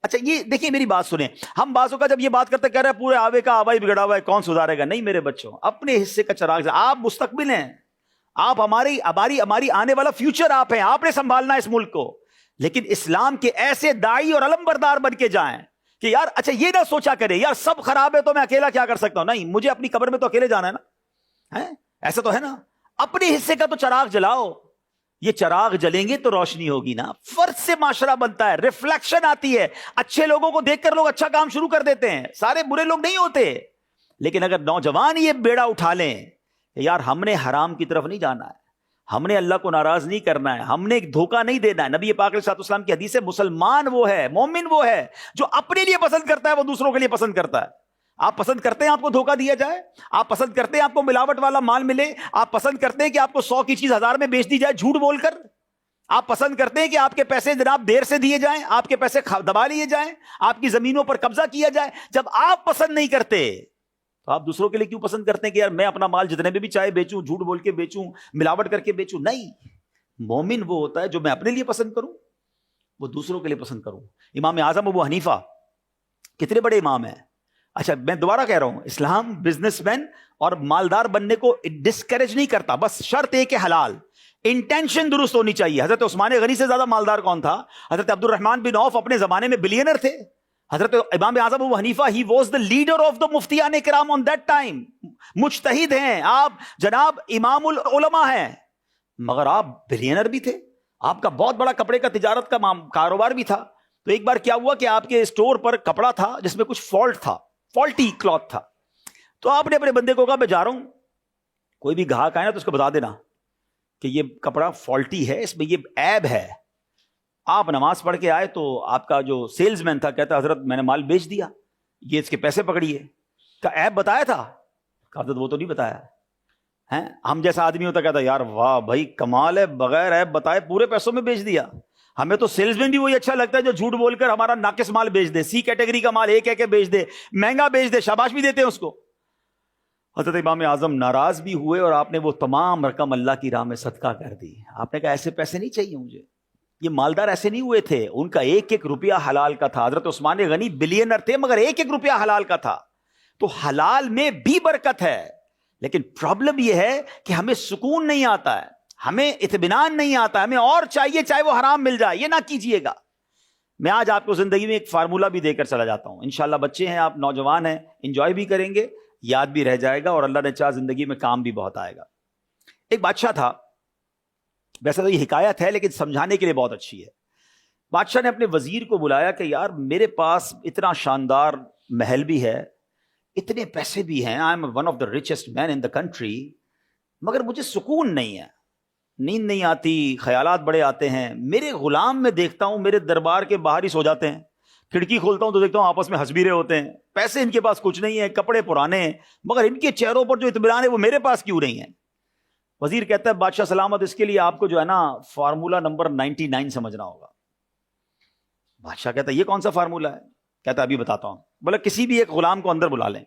اچھا یہ دیکھیں میری بات سنیں، ہم بازوں کا جب یہ بات کرتے کہہ رہے ہیں پورے آبے کا آبا ہی بگڑا ہوا ہے، کون سدھارے گا؟ نہیں میرے بچوں، اپنے حصے کا چراغ سے، آپ مستقبل ہیں، آپ ہماری آنے والا فیوچر آپ ہیں، آپ نے سنبھالنا ہے اس ملک کو۔ لیکن اسلام کے ایسے داعی اور علم بردار بن کے جائیں کہ یار اچھا یہ نہ سوچا کرے یار سب خراب ہے تو میں اکیلا کیا کر سکتا ہوں، نہیں مجھے اپنی قبر میں تو اکیلے جانا ہے نا، ایسا تو ہے نا۔ اپنے حصے کا تو چراغ جلاؤ، یہ چراغ جلیں گے تو روشنی ہوگی نا۔ فرد سے معاشرہ بنتا ہے، ریفلیکشن آتی ہے، اچھے لوگوں کو دیکھ کر لوگ اچھا کام شروع کر دیتے ہیں، سارے برے لوگ نہیں ہوتے۔ لیکن اگر نوجوان یہ بیڑا اٹھا لیں کہ یار ہم نے حرام کی طرف نہیں جانا ہے، ہم نے اللہ کو ناراض نہیں کرنا ہے، ہم نے ایک دھوکہ نہیں دینا ہے۔ نبی پاک علیہ السلام کی حدیث ہے مسلمان وہ ہے، مومن وہ ہے جو اپنے لیے پسند کرتا ہے وہ دوسروں کے لیے پسند کرتا ہے۔ آپ پسند کرتے ہیں آپ کو دھوکہ دیا جائے؟ آپ پسند کرتے ہیں آپ کو ملاوٹ والا مال ملے؟ آپ پسند کرتے ہیں کہ آپ کو 100 کی چیز 1000 میں بیچ دی جائے جھوٹ بول کر؟ آپ پسند کرتے ہیں کہ آپ کے پیسے جناب دیر سے دیے جائیں، آپ کے پیسے دبا لیے جائیں، آپ کی زمینوں پر قبضہ کیا جائے؟ جب آپ پسند نہیں کرتے تو آپ دوسروں کے لیے کیوں پسند کرتے ہیں کہ یار میں اپنا مال جتنے میں بھی چاہے بیچوں، جھوٹ بول کے بیچوں، ملاوٹ کر کے بیچوں؟ نہیں، مومن وہ ہوتا ہے جو میں اپنے لیے پسند کروں وہ دوسروں کے لیے پسند کروں۔ امام اعظم ابو حنیفہ کتنے بڑے امام ہیں۔ اچھا میں دوبارہ کہہ رہا ہوں، اسلام بزنس مین اور مالدار بننے کو ڈسکریج نہیں کرتا، بس شرط ہے کہ حلال، انٹینشن درست ہونی چاہیے۔ حضرت عثمان غنی سے زیادہ مالدار کون تھا؟ حضرت عبد الرحمن بن عوف اپنے زمانے میں بلینر تھے۔ حضرت امام اعظم ابو حنیفہ he was the leader of the مفتیان کرام آن دیٹ ٹائم، مجتہد ہیں آپ، جناب امام العلماء ہیں، مگر آپ بلینر بھی تھے، آپ کا بہت بڑا کپڑے کا تجارت کا کاروبار بھی تھا۔ تو ایک بار کیا ہوا کہ آپ کے اسٹور پر کپڑا تھا جس میں کچھ فالٹ تھا، فالٹی کلاتھ تھا، تو آپ نے اپنے بندے کو کہا میں جا رہا ہوں، کوئی بھی گاہک آئے نا تو اس کو بتا دینا کہ یہ کپڑا فالٹی ہے، اس میں یہ عیب ہے۔ آپ نماز پڑھ کے آئے تو آپ کا جو سیلز مین تھا کہتا حضرت میں نے مال بیچ دیا، یہ اس کے پیسے پکڑیے۔ کا عیب بتایا تھا؟ حضرت وہ تو نہیں بتایا ہے۔ ہم جیسا آدمی ہوتا کہتا یار واہ بھائی کمال ہے، بغیر عیب بتائے پورے پیسوں میں بیچ دیا۔ ہمیں تو سیلز مین بھی وہی اچھا لگتا ہے جو جھوٹ بول کر ہمارا ناقص مال بیچ دے، سی کیٹیگری کا مال ایک ہے کہ بیچ دے، مہنگا بیچ دے، شاباش بھی دیتے ہیں اس کو۔ حضرت امام اعظم ناراض بھی ہوئے اور آپ نے وہ تمام رقم اللہ کی راہ میں صدقہ کر دی۔ آپ نے کہا ایسے پیسے نہیں چاہیے مجھے۔ یہ مالدار ایسے نہیں ہوئے تھے، ان کا ایک ایک روپیہ حلال کا تھا۔ حضرت عثمان غنی بلینر تھے مگر ایک ایک روپیہ حلال کا تھا۔ تو حلال میں بھی برکت ہے، لیکن پرابلم یہ ہے کہ ہمیں سکون نہیں آتا ہے، ہمیں اطمینان نہیں آتا، ہمیں اور چاہیے چاہے وہ حرام مل جائے۔ یہ نہ کیجئے گا۔ میں آج آپ کو زندگی میں ایک فارمولہ بھی دے کر چلا جاتا ہوں، انشاءاللہ بچے ہیں آپ، نوجوان ہیں، انجوائے بھی کریں گے، یاد بھی رہ جائے گا، اور اللہ نے چاہا زندگی میں کام بھی بہت آئے گا۔ ایک بادشاہ تھا، ویسے تو یہ حکایت ہے لیکن سمجھانے کے لیے بہت اچھی ہے۔ بادشاہ نے اپنے وزیر کو بلایا کہ یار میرے پاس اتنا شاندار محل بھی ہے، اتنے پیسے بھی ہیں، I am one of the richest man in the country, مگر مجھے سکون نہیں ہے، نیند نہیں آتی, خیالات بڑے آتے ہیں. میرے غلام میں دیکھتا ہوں میرے دربار کے باہر ہی سو جاتے ہیں, کھڑکی کھولتا ہوں تو دیکھتا ہوں آپس میں ہنس بھی رہے ہوتے ہیں, پیسے ان کے پاس کچھ نہیں ہے, کپڑے پرانے ہیں, مگر ان کے چہروں پر جو اطمینان ہے وہ میرے پاس کیوں نہیں ہے. وزیر کہتا ہے بادشاہ سلامت, اس کے لیے آپ کو جو ہے نا فارمولا نمبر 99 سمجھنا ہوگا. بادشاہ کہتا ہے یہ کون سا فارمولا ہے؟ کہتا ہے ابھی بتاتا ہوں. بولا کسی بھی ایک غلام کو اندر بلا لیں.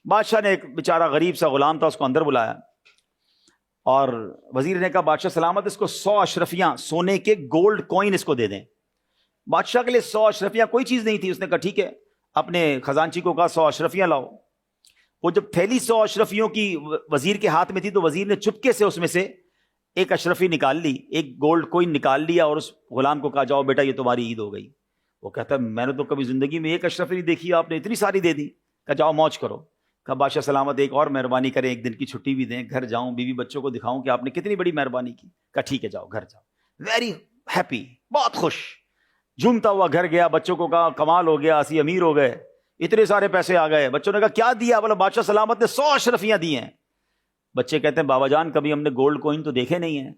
بادشاہ نے ایک بیچارہ غریب سا غلام تھا, اس کو اندر بلایا, اور وزیر نے کہا بادشاہ سلامت اس کو 100 اشرفیاں سونے کے گولڈ کوئن اس کو دے دیں. بادشاہ کے لیے 100 اشرفیاں کوئی چیز نہیں تھی. اس نے کہا ٹھیک ہے, اپنے خزانچی کو کہا 100 اشرفیاں لاؤ. وہ جب تھیلی 100 اشرفیوں کی وزیر کے ہاتھ میں تھی تو وزیر نے چپکے سے اس میں سے ایک اشرفی نکال لی, ایک گولڈ کوئن نکال لیا, اور اس غلام کو کہا جاؤ بیٹا یہ تمہاری عید ہو گئی. وہ کہتا ہے میں نے تو کبھی زندگی میں ایک اشرفی نہیں دیکھی, آپ نے اتنی ساری دے دی. کہا جاؤ موج کرو. کہا بادشاہ سلامت ایک اور مہربانی کریں, ایک دن کی چھٹی بھی دیں, گھر جاؤں بیوی بچوں کو دکھاؤں کہ آپ نے کتنی بڑی مہربانی کی. کہا ٹھیک ہے جاؤ گھر جاؤ. ویری ہیپی, بہت خوش, جھومتا ہوا گھر گیا. بچوں کو کہا کمال ہو گیا, اسی امیر ہو گئے, اتنے سارے پیسے آ گئے. بچوں نے کہا کیا دیا؟ بولا بادشاہ سلامت نے 100 اشرفیاں دی ہیں. بچے کہتے ہیں بابا جان کبھی ہم نے گولڈ کوئن تو دیکھے نہیں ہیں.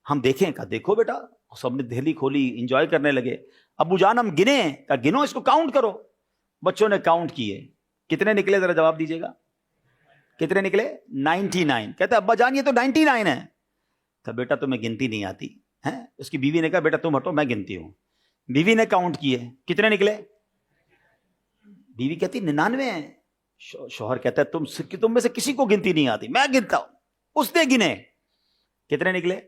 ہم دیکھیں. کہا دیکھو بیٹا. سب نے دہلی کھولی, انجوائے کرنے لگے. ابو جان ہم گنے. کہا گنو, اس کو کاؤنٹ کرو. بچوں نے کاؤنٹ کیے. کتنے نکلے ذرا جواب دیجیے گا, کتنے نکلے؟ 99. کہتے ابا جان یہ تو 99 ہے. کہا بیٹا تمہیں گنتی نہیں آتی ہے. اس کی بیوی نے کہا بیٹا تم ہٹو میں گنتی ہوں. بیوی نے کاؤنٹ کیے, کتنے نکلے؟ بیوی کہتی 99 ہیں. شوہر کہتا ہے تم میں سے کسی کو گنتی نہیں آتی, میں گنتا ہوں. اس نے گنے, کتنے نکلے؟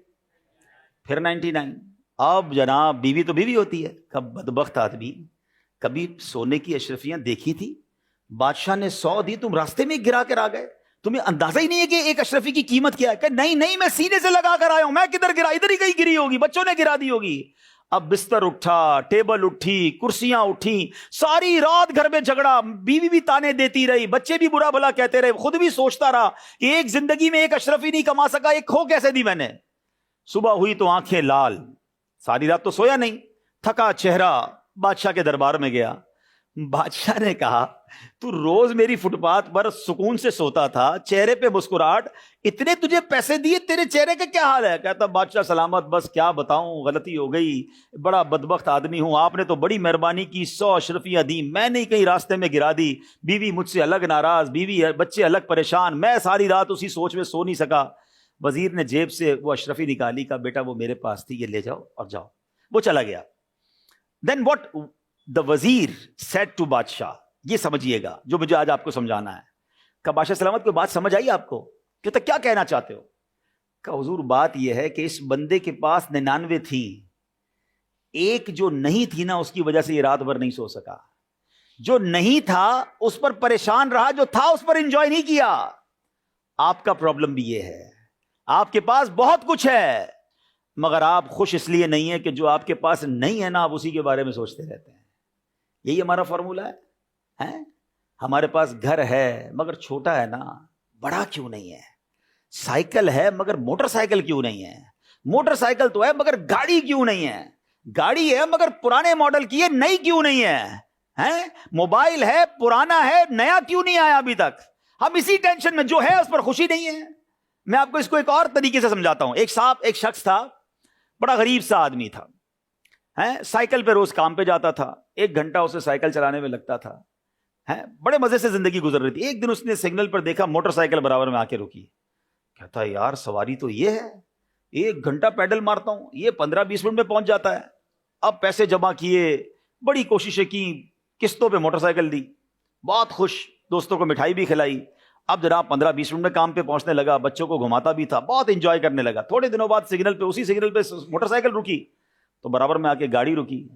پھر 99. اب جناب بیوی تو بیوی ہوتی ہے, کب بدبخت آدمی کبھی سونے کی اشرفیاں دیکھی تھی؟ بادشاہ نے 100 دی, تم راستے میں گرا کر آ گئے, تمہیں اندازہ ہی نہیں ہے کہ ایک اشرفی کی قیمت کیا ہے. کہ نہیں میں سینے سے لگا کر آیا ہوں, میں کدھر گرا, ادھر ہی کہیں گری ہوگی, بچوں نے گرا دی ہوگی. اب بستر اٹھا, ٹیبل اٹھی, کرسیاں اٹھی, ساری رات گھر میں جھگڑا. بیوی بھی تانے دیتی رہی, بچے بھی برا بھلا کہتے رہے, خود بھی سوچتا رہا کہ ایک زندگی میں ایک اشرفی نہیں کما سکا, ایک کھو کیسے دی میں نے. صبح ہوئی تو آنکھیں لال, ساری رات تو سویا نہیں, تھکا چہرہ, بادشاہ کے دربار میں گیا. بادشاہ نے کہا تو روز میری فٹ پاتھ پر سکون سے سوتا تھا, چہرے پہ مسکراہٹ, اتنے تجھے پیسے دیے, تیرے چہرے کا کیا حال ہے؟ کہتا بادشاہ سلامت بس کیا بتاؤں, غلطی ہو گئی, بڑا بدبخت آدمی ہوں, آپ نے تو بڑی مہربانی کی, 100 اشرفیاں دی, میں نے کہیں راستے میں گرا دی, بیوی مجھ سے الگ ناراض, بیوی بچے الگ پریشان, میں ساری رات اسی سوچ میں سو نہیں سکا. وزیر نے جیب سے وہ اشرفی نکالی, کا بیٹا وہ میرے پاس تھی, یہ لے جاؤ اور جاؤ. وہ چلا گیا. دین واٹ دا وزیر سیڈ ٹو بادشاہ, یہ سمجھیے گا جو مجھے آج آپ کو سمجھانا ہے. کہ بادشاہ سلامت کوئی بات سمجھ آئی آپ کو؟ کہتا کیا کہنا چاہتے ہو؟ کہ حضور بات یہ ہے کہ اس بندے کے پاس 99 تھی, ایک جو نہیں تھی نا اس کی وجہ سے یہ رات بھر نہیں سو سکا. جو نہیں تھا اس پر پریشان رہا, جو تھا اس پر انجوائے نہیں کیا. آپ کا پرابلم بھی یہ ہے, آپ کے پاس بہت کچھ ہے مگر آپ خوش اس لیے نہیں ہے کہ جو آپ کے پاس نہیں ہے نا آپ اسی کے بارے میں سوچتے رہتے ہیں. یہی ہمارا فارمولہ ہے. ہمارے پاس گھر ہے مگر چھوٹا ہے نا, بڑا کیوں نہیں ہے؟ سائیکل ہے مگر موٹر سائیکل کیوں نہیں ہے؟ موٹر سائیکل تو ہے مگر گاڑی کیوں نہیں ہے؟ گاڑی ہے مگر پرانے ماڈل کی ہے, نئی کیوں نہیں ہے؟ موبائل ہے پرانا ہے, نیا کیوں نہیں آیا ابھی تک؟ ہم اسی ٹینشن میں, جو ہے اس پر خوشی نہیں ہے. میں آپ کو اس کو ایک اور طریقے سے سمجھاتا ہوں. ایک شخص تھا, بڑا غریب سا آدمی تھا, سائیکل پہ روز کام پہ جاتا تھا, 1 گھنٹہ اسے سائیکل چلانے میں لگتا تھا, بڑے مزے سے زندگی گزر رہی تھی. ایک دن اس نے سگنل پر دیکھا موٹر سائیکل برابر میں آ کے رکی. کہتا یار سواری تو یہ ہے, 1 گھنٹہ پیڈل مارتا ہوں, یہ 15-20 منٹ میں پہنچ جاتا ہے. اب پیسے جمع کیے, بڑی کوششیں کی, قسطوں پہ موٹر سائیکل دی, بہت خوش, دوستوں کو مٹھائی بھی کھلائی. اب جناب 15-20 منٹ میں کام پہ پہنچنے لگا, بچوں کو گھماتا بھی تھا, بہت انجوائے کرنے لگا. تھوڑے دنوں بعد سگنل پہ, اسی سگنل پہ موٹر سائیکل رکی تو برابر میں آ کے گاڑی رکی.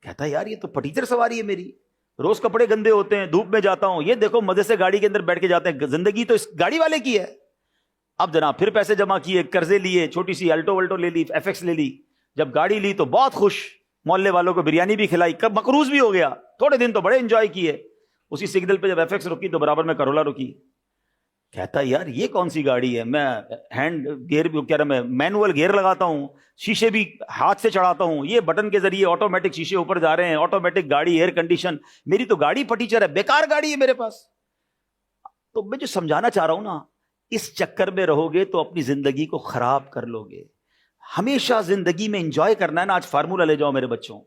کہتا یار یہ تو پٹیچر سواری ہے میری, روز کپڑے گندے ہوتے ہیں, دھوپ میں جاتا ہوں, یہ دیکھو مزے سے گاڑی کے اندر بیٹھ کے جاتے ہیں, زندگی تو اس گاڑی والے کی ہے. اب جناب پھر پیسے جمع کیے, قرضے لیے, چھوٹی سی الٹو لے لی, FX لے لی. جب گاڑی لی تو بہت خوش, محلے والوں کو بریانی بھی کھلائی, مقروض بھی ہو گیا. تھوڑے دن تو بڑے انجوائے کیے. اسی سگنل پہ جب FX رکی تو برابر میں کرولا رکی. کہتا یار یہ کون سی گاڑی ہے, میں ہینڈ گیئر بھی کہہ رہا, میں مینول گیئر لگاتا ہوں, شیشے بھی ہاتھ سے چڑھاتا ہوں, یہ بٹن کے ذریعے آٹومیٹک شیشے اوپر جا رہے ہیں, آٹومیٹک گاڑی, ایئر کنڈیشن, میری تو گاڑی پٹیچر ہے, بیکار گاڑی ہے میرے پاس. تو میں جو سمجھانا چاہ رہا ہوں نا, اس چکر میں رہو گے تو اپنی زندگی کو خراب کر لو گے. ہمیشہ زندگی میں انجوائے کرنا ہے نا. آج فارمولہ لے جاؤ میرے بچوں,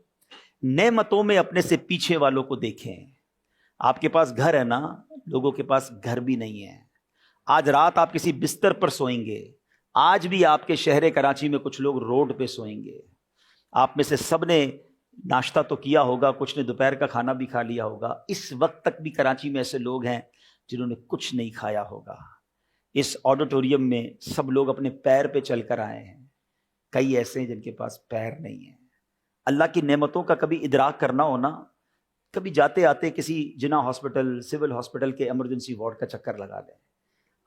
نعمتوں میں اپنے سے پیچھے والوں کو دیکھیں. آپ کے پاس گھر ہے نا, لوگوں کے پاس گھر بھی نہیں ہے. آج رات آپ کسی بستر پر سوئیں گے, آج بھی آپ کے شہر کراچی میں کچھ لوگ روڈ پہ سوئیں گے. آپ میں سے سب نے ناشتہ تو کیا ہوگا, کچھ نے دوپہر کا کھانا بھی کھا لیا ہوگا. اس وقت تک بھی کراچی میں ایسے لوگ ہیں جنہوں نے کچھ نہیں کھایا ہوگا. اس آڈیٹوریم میں سب لوگ اپنے پیر پہ چل کر آئے ہیں, کئی ایسے ہیں جن کے پاس پیر نہیں ہیں. اللہ کی نعمتوں کا کبھی ادراک کرنا ہونا, کبھی جاتے آتے کسی جنا ہاسپٹل, سول ہاسپٹل کے ایمرجنسی وارڈ کا چکر لگا دیں,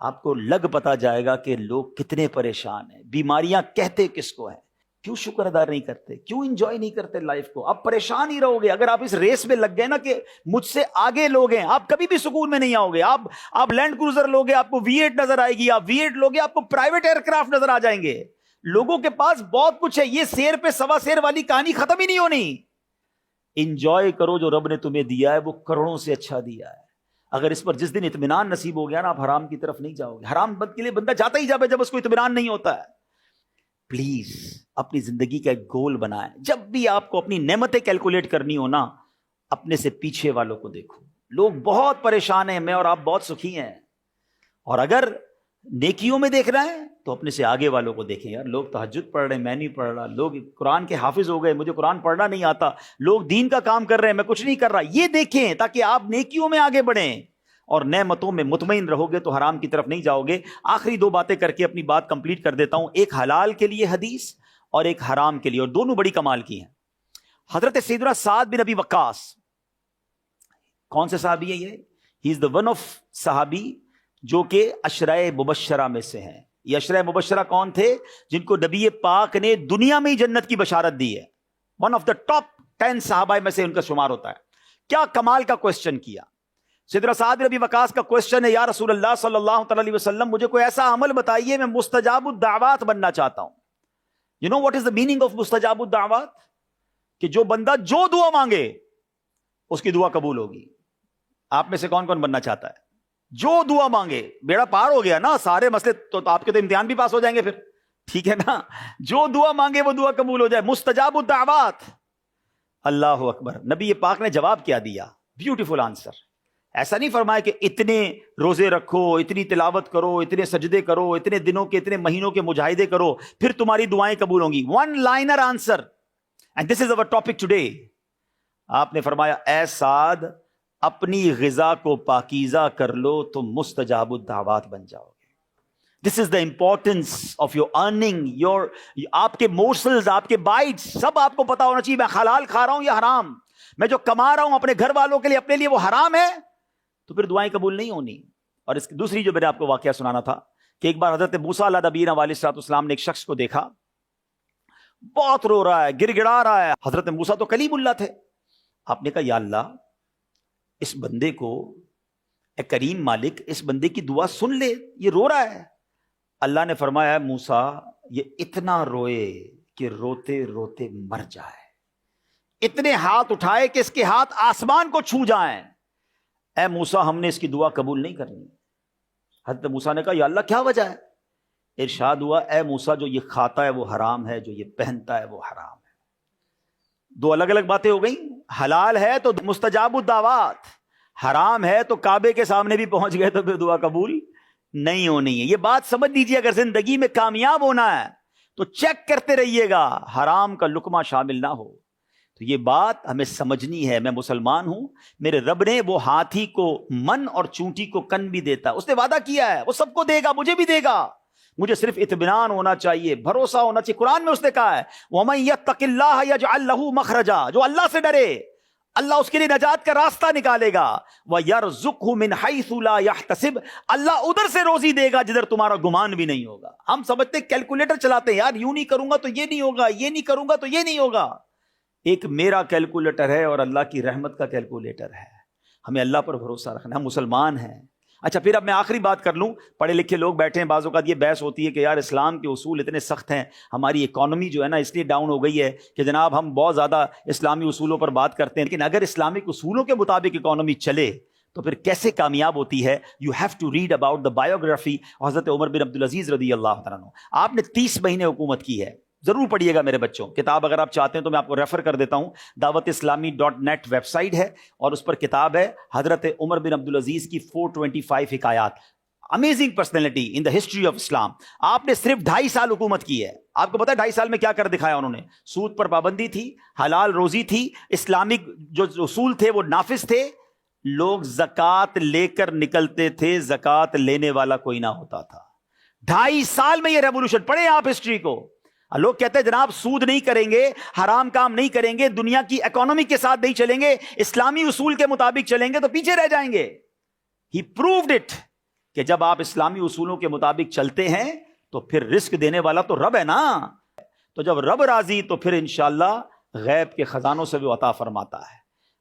آپ کو لگ پتا جائے گا کہ لوگ کتنے پریشان ہیں. بیماریاں کہتے کس کو ہیں, کیوں شکر ادا نہیں کرتے, کیوں انجوائے نہیں کرتے لائف کو. آپ پریشان ہی رہو گے اگر آپ اس ریس میں لگ گئے نا کہ مجھ سے آگے لوگ ہیں, آپ کبھی بھی سکون میں نہیں آؤ گے. آپ لینڈ کروزر لوگے, آپ کو V8 نظر آئے گی, آپ V8 لوگے, آپ کو پرائیویٹ ایئر کرافٹ نظر آ جائیں گے. لوگوں کے پاس بہت کچھ ہے, یہ سیر پہ سوا سیر والی کہانی ختم ہی نہیں ہونی. انجوائے کرو جو رب نے تمہیں دیا ہے, وہ کروڑوں سے اچھا دیا ہے. اگر اس پر جس دن اطمینان نصیب ہو گیا نا, آپ حرام کی طرف نہیں جاؤ گے. حرام بند کے لیے بندہ جاتا ہی جب اس کو اطمینان نہیں ہوتا ہے. پلیز اپنی زندگی کا ایک گول بنائیں. جب بھی آپ کو اپنی نعمتیں کیلکولیٹ کرنی ہو نا, اپنے سے پیچھے والوں کو دیکھو. لوگ بہت پریشان ہیں, میں اور آپ بہت سخی ہیں. اور اگر نیکیوں میں دیکھ رہے ہیں تو اپنے سے آگے والوں کو دیکھیں. یار لوگ تہجد پڑھ رہے ہیں, میں نہیں پڑھ رہا. لوگ قرآن کے حافظ ہو گئے, مجھے قرآن پڑھنا نہیں آتا. لوگ دین کا کام کر رہے ہیں, میں کچھ نہیں کر رہا. یہ دیکھیں تاکہ آپ نیکیوں میں آگے بڑھیں اور نعمتوں میں مطمئن رہو گے تو حرام کی طرف نہیں جاؤ گے. آخری دو باتیں کر کے اپنی بات کمپلیٹ کر دیتا ہوں. ایک حلال کے لیے حدیث اور ایک حرام کے لیے, اور دونوں بڑی کمال کی ہیں. حضرت سیدنا سعد بن ابی وقاص, کون سے صحابی ہے یہ؟ ہی از دا ون آف صحابی جو کہ عشرۂ مبشرہ میں سے ہیں. یہ عشرۂ مبشرہ کون تھے؟ جن کو نبی پاک نے دنیا میں ہی جنت کی بشارت دی ہے. ون آف دا ٹاپ 10 صحابہ میں سے ان کا شمار ہوتا ہے. کیا کمال کا کوشچن کیا. سیدنا سعد بن ابی وقاص کا کوشچن ہے, یا رسول اللہ صلی اللہ تعالی علیہ وسلم, مجھے کوئی ایسا عمل بتائیے, میں مستجاب الدعوات بننا چاہتا ہوں. You know what is the meaning of مستجاب الدعوات؟ کہ جو بندہ جو دعا مانگے اس کی دعا قبول ہوگی. آپ میں سے کون کون بننا چاہتا ہے؟ جو دعا مانگے, بیڑا پار ہو گیا نا, سارے مسئلے تو آپ کے تو امتحان بھی پاس ہو جائیں گے پھر, ٹھیک ہے نا. جو دعا مانگے وہ دعا قبول ہو جائے. مستجاب الدعوات. اللہ اکبر. نبی پاک نے جواب کیا دیا؟ Beautiful answer. ایسا نہیں فرمایا کہ اتنے روزے رکھو, اتنی تلاوت کرو, اتنے سجدے کرو, اتنے دنوں کے اتنے مہینوں کے مجاہدے کرو, پھر تمہاری دعائیں قبول ہوں گی. One liner answer, and this is our topic today. آپ نے فرمایا, اے سعد اپنی غذا کو پاکیزہ کر لو تو مستجاب الدعوات بن جاؤ گے. This is the importance of your earning. آپ کے مورسلز, آپ کے بائٹس, سب آپ کو پتا ہونا چاہیے. میں حلال کھا رہا ہوں یا حرام, میں جو کما رہا ہوں اپنے گھر والوں کے لیے, اپنے لیے, وہ حرام ہے, تو پھر دعائیں قبول نہیں ہونی. اور اس کی دوسری جو میں نے آپ کو واقعہ سنانا تھا کہ ایک بار حضرت موسیٰ علیہ نبینا علیہ الصلوۃ والسلام نے ایک شخص کو دیکھا, بہت رو رہا ہے, گر گڑا رہا ہے. حضرت موسیٰ تو کلیم اللہ تھے. آپ نے کہا, یا اللہ اس بندے کو, اے کریم مالک, اس بندے کی دعا سن لے, یہ رو رہا ہے. اللہ نے فرمایا, موسیٰ یہ اتنا روئے کہ روتے روتے مر جائے, اتنے ہاتھ اٹھائے کہ اس کے ہاتھ آسمان کو چھو جائیں. اے موسیٰ ہم نے اس کی دعا قبول نہیں کرنی. حضرت موسیٰ نے کہا, یا اللہ کیا وجہ ہے؟ ارشاد ہوا, اے موسیٰ جو یہ کھاتا ہے وہ حرام ہے, جو یہ پہنتا ہے وہ حرام ہے. دو الگ الگ باتیں ہو گئیں. حلال ہے تو مستجاب الدعوات, حرام ہے تو کعبے کے سامنے بھی پہنچ گئے تو پھر دعا قبول نہیں ہونی ہے. یہ بات سمجھ لیجیے, اگر زندگی میں کامیاب ہونا ہے تو چیک کرتے رہیے گا حرام کا لقمہ شامل نہ ہو. تو یہ بات ہمیں سمجھنی ہے. میں مسلمان ہوں, میرے رب نے وہ ہاتھی کو من اور چونٹی کو کن بھی دیتا. اس نے وعدہ کیا ہے, وہ سب کو دے گا, مجھے بھی دے گا. مجھے صرف اطمینان ہونا چاہیے, بھروسہ ہونا چاہیے. قرآن میں اس نے کہا ہے, وَمَن يَتَّقِ اللَّهَ يَجْعَل لَّهُ مَخْرَجًا, جو اللہ سے ڈرے اللہ اس کے لیے نجات کا راستہ نکالے گا. وَيَرْزُقْهُ مِنْ حَيْثُ لَا يَحْتَسِبْ, اللہ ادھر سے روزی دے گا جدھر تمہارا گمان بھی نہیں ہوگا. ہم سمجھتے کیلکولیٹر چلاتے ہیں, یار یوں نہیں کروں گا تو یہ نہیں ہوگا, یہ نہیں کروں گا تو یہ نہیں ہوگا. ایک میرا کیلکولیٹر ہے اور اللہ کی رحمت کا کیلکولیٹر ہے. ہمیں اللہ پر بھروسہ رکھنا. ہم مسلمان ہیں. اچھا پھر اب میں آخری بات کر لوں. پڑھے لکھے لوگ بیٹھے ہیں, بعض اوقات یہ بحث ہوتی ہے کہ یار اسلام کے اصول اتنے سخت ہیں, ہماری اکانومی جو ہے نا اس لیے ڈاؤن ہو گئی ہے کہ جناب ہم بہت زیادہ اسلامی اصولوں پر بات کرتے ہیں. لیکن اگر اسلامک اصولوں کے مطابق اکانومی چلے تو پھر کیسے کامیاب ہوتی ہے؟ You have to read about the biography Hazrat Umar بن عبدالعزیز رضی اللہ عنہ. آپ نے 30 مہینے حکومت کی ہے, ضرور پڑھیے گا میرے بچوں. کتاب اگر آپ چاہتے ہیں تو میں آپ کو ریفر کر دیتا ہوں. dawat-islami.net ویب سائٹ ہے اور اس پر کتاب ہے حضرت عمر بن عبدالعزیز کی 425 حکایات. Amazing personality in the history of Islam. آپ نے صرف 2.5 سال حکومت کی ہے. آپ کو پتا ہے 2.5 سال میں کیا کر دکھایا انہوں نے؟ سود پر پابندی تھی, حلال روزی تھی, اسلامک جو اصول تھے وہ نافذ تھے, لوگ زکوٰۃ لے کر نکلتے تھے, زکوٰۃ لینے والا کوئی نہ ہوتا تھا. 2.5 سال میں یہ ریولوشن. پڑھیں آپ ہسٹری کو. لوگ کہتے ہیں جناب سود نہیں کریں گے, حرام کام نہیں کریں گے, دنیا کی اکانومی کے ساتھ نہیں چلیں گے, اسلامی اصول کے مطابق چلیں گے تو پیچھے رہ جائیں گے. ہی پرووڈ اٹ کہ جب آپ اسلامی اصولوں کے مطابق چلتے ہیں تو پھر رزق دینے والا تو رب ہے نا. تو جب رب راضی تو پھر انشاءاللہ غیب کے خزانوں سے بھی عطا فرماتا ہے.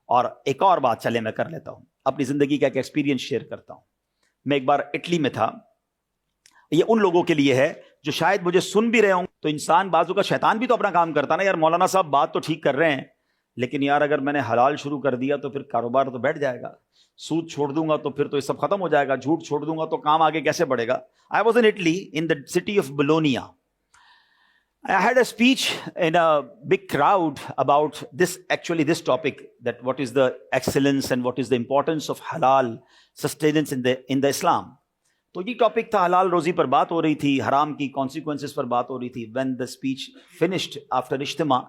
اور ایک اور بات چلے میں کر لیتا ہوں, اپنی زندگی کا ایک ایکسپیرینس شیئر کرتا ہوں. میں ایک بار اٹلی میں تھا. یہ ان لوگوں کے لیے ہے جو شاید مجھے سن بھی رہے ہوں. تو انسان بازو کا شیطان بھی تو اپنا کام کرتا نا, یار مولانا صاحب بات تو ٹھیک کر رہے ہیں لیکن یار اگر میں نے حلال شروع کر دیا تو پھر کاروبار تو بیٹھ جائے گا, سود چھوڑ دوں گا تو پھر تو یہ سب ختم ہو جائے گا, جھوٹ چھوڑ دوں گا تو کام آگے کیسے بڑھے گا. I was in Italy in the city of Bologna. I had a speech in a big crowd about this topic, that what is the excellence and what is the importance of halal sustenance in the Islam. تو یہ topic تھا, حلال روزی پر بات ہو رہی تھی, حرام کی کانسیکوینسز پر بات ہو رہی تھی. When the speech finished after اجتماع,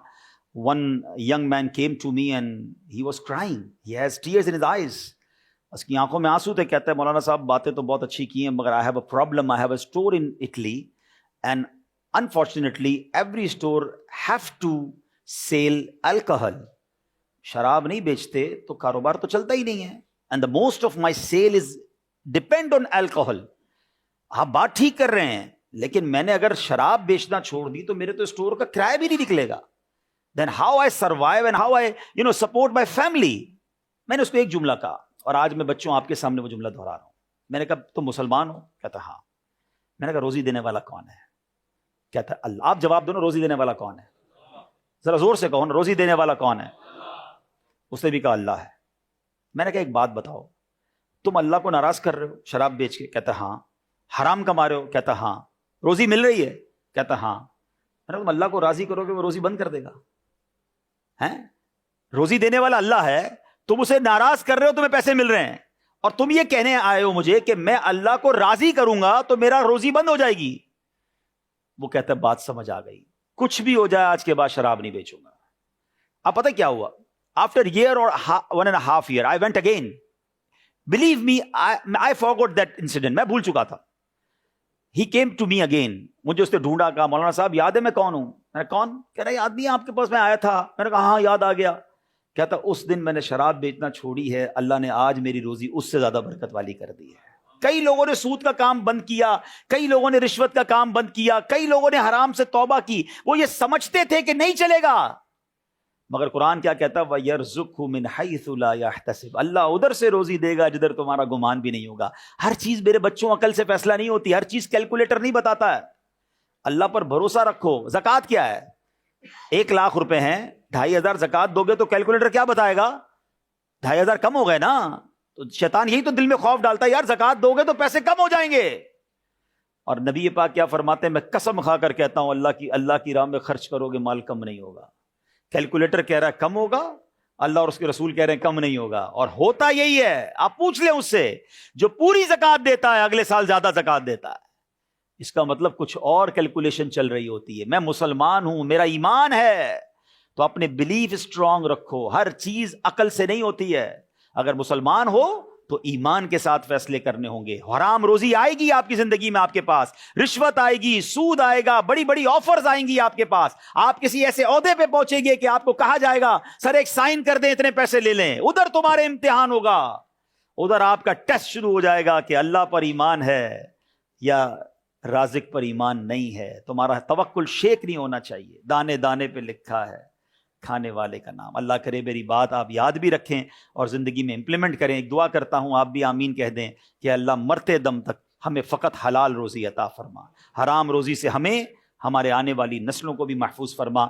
one young man came to me and he was crying. He has tears in his eyes. اس کی آنکھوں میں آنسو تھے. کہتا ہے مولانا صاحب باتیں تو بہت اچھی کی ہیں مگر I have a problem. I have a store in Italy and unfortunately every store have to sell alcohol. شراب نہیں بیچتے تو کاروبار تو چلتا ہی نہیں ہے. And the most of my sale is depend on alcohol. آپ بات ٹھیک کر رہے ہیں لیکن میں نے اگر شراب بیچنا چھوڑ دی تو میرے تو اسٹور کا کرایہ بھی نہیں نکلے گا. Then how I survive and how I support my family. میں نے اس کو ایک جملہ کہا اور آج میں بچوں آپ کے سامنے وہ جملہ دہرا رہا ہوں. میں نے کہا تم مسلمان ہو؟ کہتا ہاں. میں نے کہا روزی دینے والا کون ہے؟ کہتا اللہ. آپ جواب دو نا, روزی دینے والا کون ہے؟ ذرا زور سے کہو نا, روزی دینے والا کون ہے؟ اس نے بھی کہا اللہ ہے. میں نے کہا ایک بات بتاؤ, تم اللہ کو ناراض کر رہے ہو شراب بیچ کے؟ کہتا ہاں. حرام کما رہے ہو؟ کہتا ہاں. روزی مل رہی ہے؟ کہتا ہاں. میں نے کہا تم اللہ کو راضی کرو گے وہ روزی بند کر دے گا؟ ہیں, روزی دینے والا اللہ ہے, تم اسے ناراض کر رہے ہو, تمہیں پیسے مل رہے ہیں اور تم یہ کہنے آئے ہو مجھے کہ میں اللہ کو راضی کروں گا تو میرا روزی بند ہو جائے گی. وہ کہتا ہے بات سمجھ آ گئی, کچھ بھی ہو جائے آج کے بعد شراب نہیں بیچوں گا. اب پتہ کیا ہوا؟ آفٹر ایئر اور 1.5 year I went again. Believe me, I forgot that incident. میں بھول چکا تھا. He came to me again. مجھے اس نے ڈھونڈا, کہا مولانا صاحب یاد ہے میں کون ہوں؟ میں نے کون؟ کہہ رہا یاد نہیں آپ کے پاس میں آیا تھا. میں نے کہا ہاں یاد آ گیا. کہتا اس دن میں نے شراب بیچنا چھوڑی ہے, اللہ نے آج میری روزی اس سے زیادہ برکت والی کر دی ہے. کئی لوگوں نے سود کا کام بند کیا, کئی لوگوں نے رشوت کا کام بند کیا, کئی لوگوں نے حرام سے توبہ کی. وہ یہ سمجھتے تھے کہ نہیں چلے گا, مگر قرآن کیا کہتا ہے وَيَرْزُقْهُ مِنْ حَيْثُ لَا يَحْتَسِبُ. اللہ ادھر سے روزی دے گا جدھر تمہارا گمان بھی نہیں ہوگا. ہر چیز میرے بچوں عقل سے فیصلہ نہیں ہوتی, ہر چیز کیلکولیٹر نہیں بتاتا ہے. اللہ پر بھروسہ رکھو. زکوٰۃ کیا ہے؟ 1 لاکھ روپے ہیں, 2,500 زکوٰۃ دو گے تو کیلکولیٹر کیا بتائے گا؟ 2,500 کم ہو گئے نا. تو شیطان یہی تو دل میں خوف ڈالتا ہے, یار زکوٰۃ دو گے تو پیسے کم ہو جائیں گے. اور نبی پاک کیا فرماتے ہیں, میں قسم کھا کر کہتا ہوں اللہ کی راہ میں خرچ کرو گے مال کم نہیں ہوگا. کیلکولیٹر کہہ رہا ہے کم ہوگا, اللہ اور اس کے رسول کہہ رہے ہیں کم نہیں ہوگا. اور ہوتا یہی ہے. آپ پوچھ لیں اس سے, جو پوری زکوٰۃ دیتا ہے اگلے سال زیادہ زکوٰۃ دیتا ہے. اس کا مطلب کچھ اور کیلکولیشن چل رہی ہوتی ہے. میں مسلمان ہوں, میرا ایمان ہے, تو اپنے بلیف اسٹرانگ رکھو. ہر چیز عقل سے نہیں ہوتی ہے. اگر مسلمان ہو تو ایمان کے ساتھ فیصلے کرنے ہوں گے. حرام روزی آئے گی آپ کی زندگی میں, آپ کے پاس رشوت آئے گی, سود آئے گا, بڑی بڑی آفرز آئیں گی آپ کے پاس. آپ کسی ایسے عہدے پہ پہنچیں گے کہ آپ کو کہا جائے گا سر ایک سائن کر دیں اتنے پیسے لے لیں. ادھر تمہارے امتحان ہوگا, ادھر آپ کا ٹیسٹ شروع ہو جائے گا کہ اللہ پر ایمان ہے یا رازق پر ایمان نہیں ہے. تمہارا توکل شیک نہیں ہونا چاہیے. دانے دانے پہ لکھا ہے کھانے والے کا نام. اللہ کرے میری بات آپ یاد بھی رکھیں اور زندگی میں امپلیمنٹ کریں. ایک دعا کرتا ہوں, آپ بھی آمین کہہ دیں کہ اللہ مرتے دم تک ہمیں فقط حلال روزی عطا فرما, حرام روزی سے ہمیں ہمارے آنے والی نسلوں کو بھی محفوظ فرما.